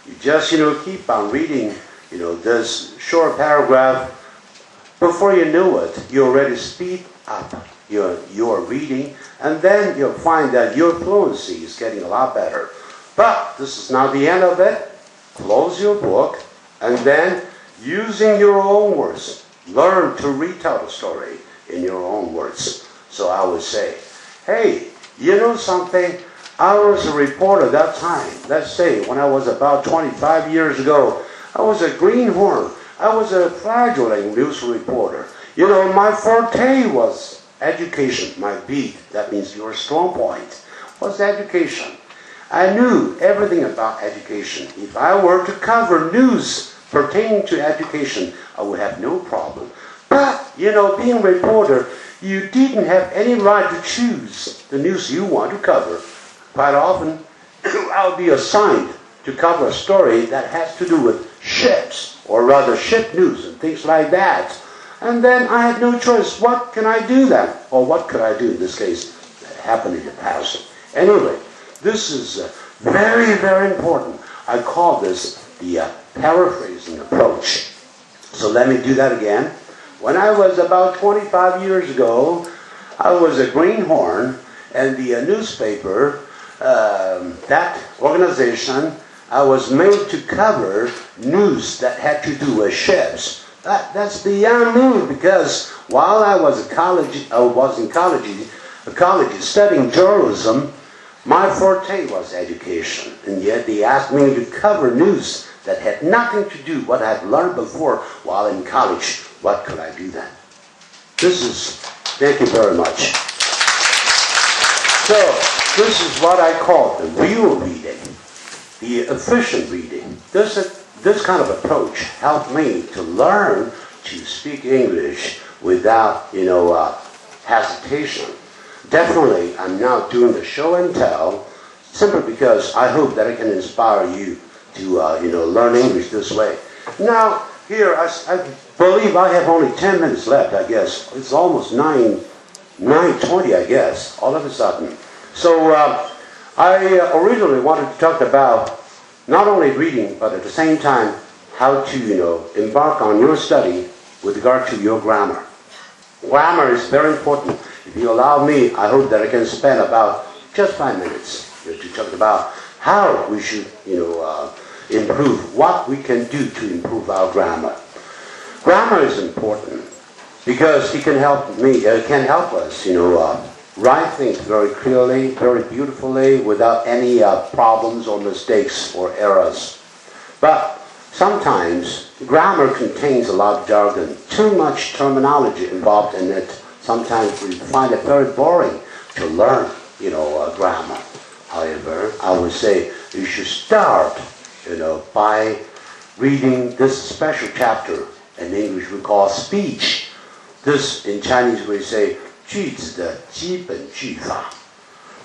You just, keep on reading, this short paragraph. Before you know it, you already speed up your reading, and then you'll find that your fluency is getting a lot better. But this is not the end of it. Close your book, and then, using your own words, learn to retell the story in your own words. So I would say, hey, you know something? I was a reporter at that time. Let's say when I was about 25 years ago, I was a greenhorn. I was a fledgling news reporter. My forte was education. My beat, that means your strong point, was education. I knew everything about education. If I were to cover news pertaining to education, I would have no problem. But, being a reporter, you didn't have any right to choose the news you want to cover. Quite often, I'll be assigned to cover a story that has to do with ships, or rather ship news and things like that. And then I had no choice. What can I do then? Or what could I do in this case that happened in the past? Anyway, this is very, very important. I call this the paraphrasing approach. So let me do that again. When I was about 25 years ago, I was a greenhorn, and the newspaper, that organization, I was made to cover news that had to do with ships. That's beyond me, because while I was in college studying journalism, my forte was education, and yet they asked me to cover news that had nothing to do with what I had learned before while in college. What could I do then? Thank you very much. So, this is what I call the real reading, the efficient reading. This kind of approach helped me to learn to speak English without, hesitation. Definitely, I'm now doing the show and tell simply because I hope that I can inspire you to, learn English this way. Now, here, I believe I have only 10 minutes left, I guess. It's almost 9:20, I guess, all of a sudden. So, I originally wanted to talk about not only reading, but at the same time, how to, embark on your study with regard to your grammar. Grammar is very important. If you allow me, I hope that I can spend about just 5 minutes to talk about how we should, improve, what we can do to improve our grammar. Grammar is important because it can help us, write things very clearly, very beautifully, without any problems or mistakes or errors. But sometimes grammar contains a lot of jargon, too much terminology involved in it. Sometimes we find it very boring to learn, grammar. However, I would say you should start, by reading this special chapter. In English we call speech. This in Chinese we say 句子的基本句法.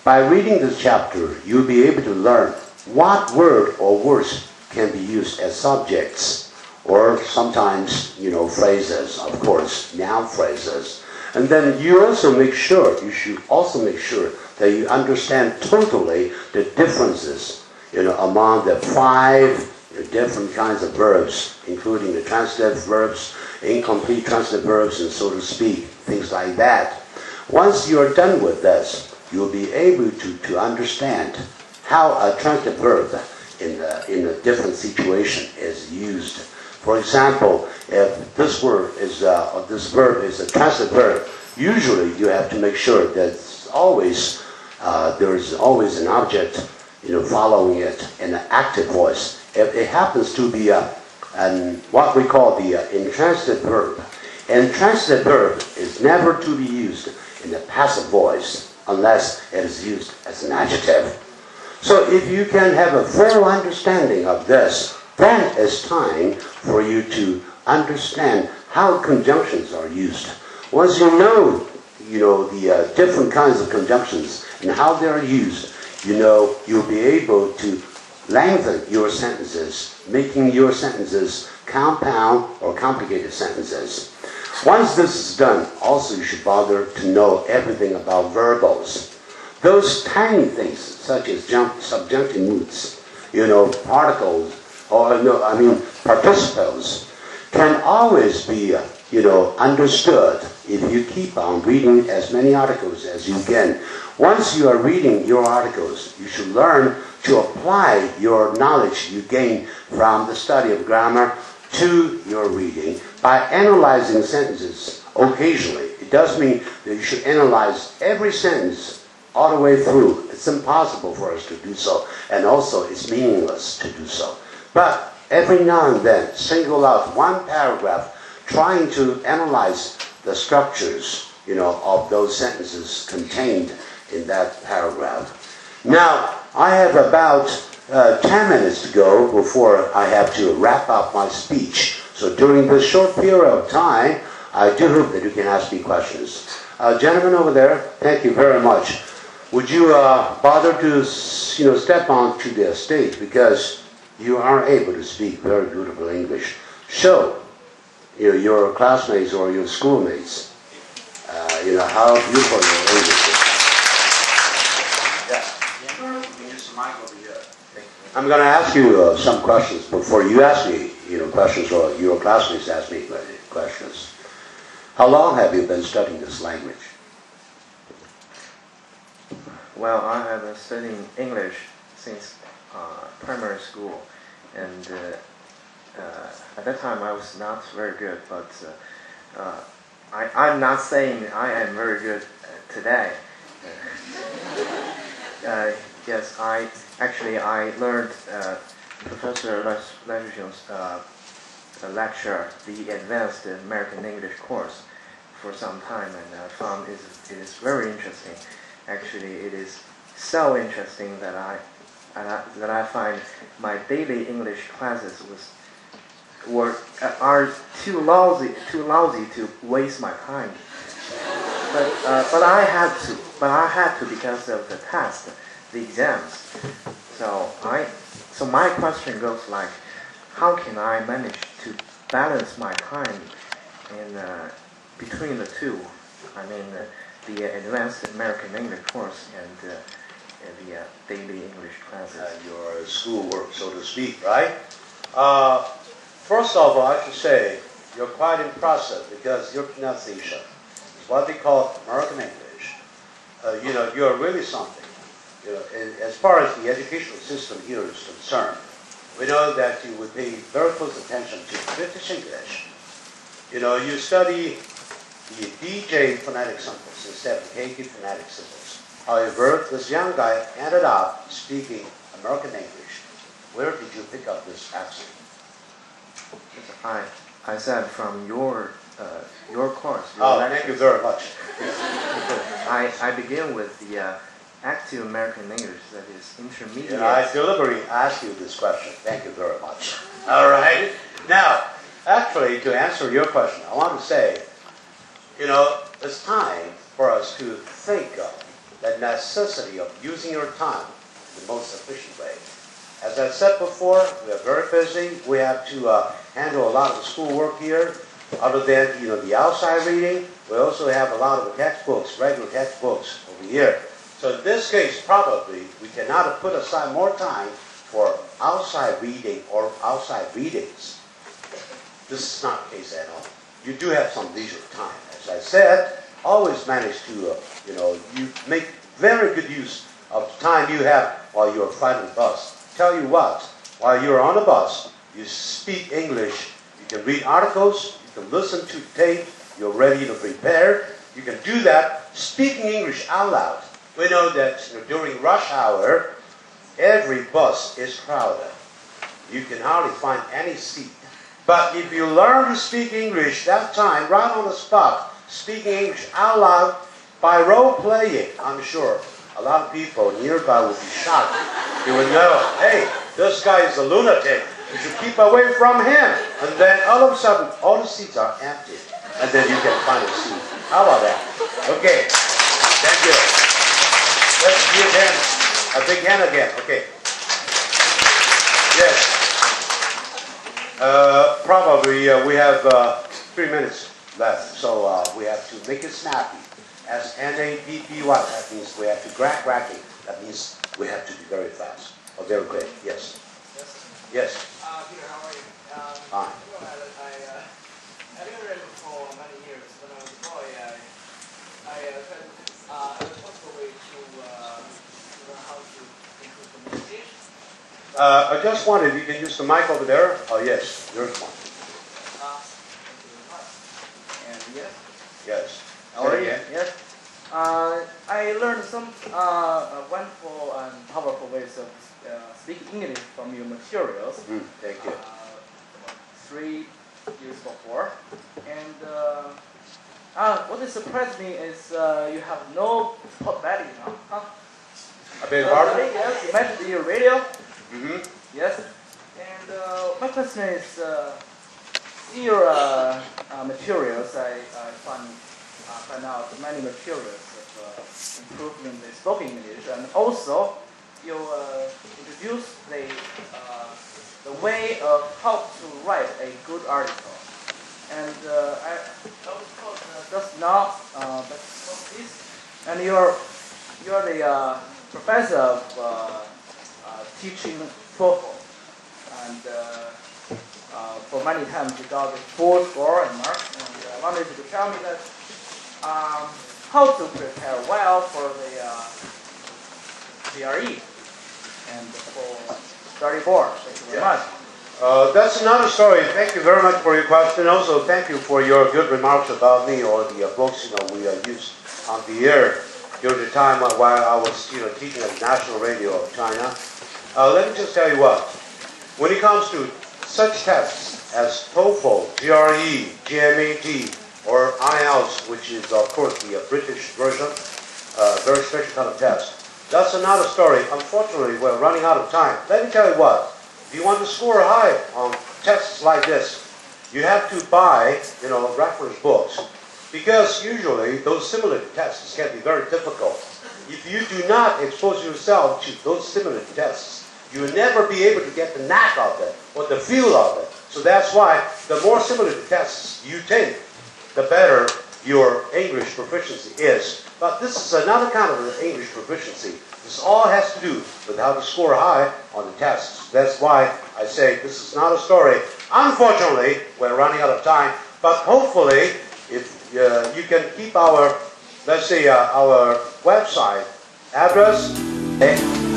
By reading this chapter, you'll be able to learn what word or words can be used as subjects, or sometimes, phrases, of course, noun phrases. And then you should also make sure that you understand totally the differences, among the 5 different kinds of verbs, including the transitive verbs, incomplete transitive verbs, and so to speak, things like that. Once you're done with this, you'll be able to understand how a transitive verb in a different situation is used. For example, if this verb is a transitive verb, usually you have to make sure that there's always an object, following it in an active voice. If it happens to be what we call the intransitive verb, intransitive verb is never to be used in the passive voice unless it is used as an adjective. So if you can have a full understanding of this, then it's time for you to understand how conjunctions are used. Once you know the different kinds of conjunctions and how they're used, you'll be able to lengthen your sentences, making your sentences compound or complicated sentences. Once this is done, also you should bother to know everything about verbals. Those tiny things, such as subjunctive moods, particles, participles, can always be, understood if you keep on reading as many articles as you can. Once you are reading your articles, you should learn to apply your knowledge you gain from the study of grammar to your reading by analyzing sentences occasionally. It does mean that you should analyze every sentence all the way through. It's impossible for us to do so, and also it's meaningless to do so. But every now and then, single out one paragraph, trying to analyze the structures, of those sentences contained in that paragraph. Now, I have about 10 minutes to go before I have to wrap up my speech. So during this short period of time, I do hope that you can ask me questions. Gentlemen over there, thank you very much. Would you bother to step onto the stage, because you are able to speak very beautiful English. Show your classmates or your schoolmates how beautiful your English is. I'm going to ask you some questions before you ask me questions, or your classmates ask me questions. How long have you been studying this language? Well, I have been studying English since primary school, and at that time I was not very good, but I'm not saying I am very good today. Yes, I learned Professor赖世雄lecture, the Advanced American English course, for some time, and I found it is very interesting. Actually, it is so interesting that I find my daily English classes are too lousy to waste my time. But I had to because of the test, the exams. So my question goes like, how can I manage to balance my time in between the two? I mean, the Advanced American English course and the daily English classes. Your schoolwork, so to speak, right? First of all, I should say you're quite impressive, because your pronunciation is what they call American English. You're really something. As far as the educational system here is concerned, we know that you would pay very close attention to British English. You study the DJ phonetic symbols instead of KK phonetic symbols. However, this young guy ended up speaking American English. Where did you pick up this accent? I said from your course. Thank you very much. I begin with the active American English, that is intermediate. I deliberately asked you this question. Thank you very much. All right. Now, actually, to answer your question, I want to say, it's time for us to think of the necessity of using your time in the most efficient way. As I said before, we are very busy. We have to handle a lot of the schoolwork here. Other than the outside reading, we also have a lot of the textbooks, regular textbooks over here. So in this case, probably we cannot put aside more time for outside reading or outside readings. This is not the case at all. You do have some leisure time. As I said, always manage to you make very good use of the time you have while you're riding the bus. Tell you what, while you're on the bus, you speak English. You can read articles. You can listen to tape. You're ready to prepare. You can do that speaking English out loud. We know that during rush hour, every bus is crowded. You can hardly find any seat. But if you learn to speak English that time, right on the spot, speaking English out loud by role playing, I'm sure a lot of people nearby would be shocked. They would know, hey, this guy is a lunatic. You should keep away from him. And then all of a sudden, all the seats are empty. And then you can find a seat. How about that? Okay. Thank you. Let's give him a big hand again. Okay. Yes. Probably we have 3 minutes left, so we have to make it snappy. S-N-A-P-P-Y, that means we have to gracking. That means we have to be very fast. Oh, very great. Yes. Yes. Peter, how are you? Fine. I learned for many years. When I was a boy, I tried a possible way to learn how to improve communication. I just wondered if you can use the mic over there. Oh, yes. There's one. Thank you very much. And yes. Yes. How are you? Yes. I learned some wonderful and powerful ways of speaking English from your materials. Thank you. 3 years before, and what surprised me is you have no pop value now, huh? I beg your pardon? Yes, you mentioned your radio. Mm-hmm. Yes, and my question is, in your materials, I find out many materials of improvement in spoken English, and also you introduce the way of how to write a good article. And I was told just now that this, and you're the professor of teaching TOEFL, and for many times you got the full score and marks. And I wanted you to tell me that how to prepare well for the GRE and for study board. Thank you very much. That's another story. Thank you very much for your question. Also, thank you for your good remarks about me or the books we used on the air during the time while I was teaching at the National Radio of China. Let me just tell you what. When it comes to such tests as TOEFL, GRE, GMAT, or IELTS, which is of course the British version, very special kind of test. That's another story. Unfortunately, we're running out of time. Let me tell you what. If you want to score high on tests like this, you have to buy, reference books, because usually those simulated tests can be very difficult. If you do not expose yourself to those simulated tests, you will never be able to get the knack of it or the feel of it. So that's why the more simulated tests you take, the better your English proficiency is. But this is another kind of English proficiency. This all has to do with how to score high on the tests. That's why I say this is not a story. Unfortunately, we're running out of time. But hopefully, if you can keep our, let's say, our website address.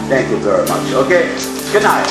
Thank you very much. Okay. Good night.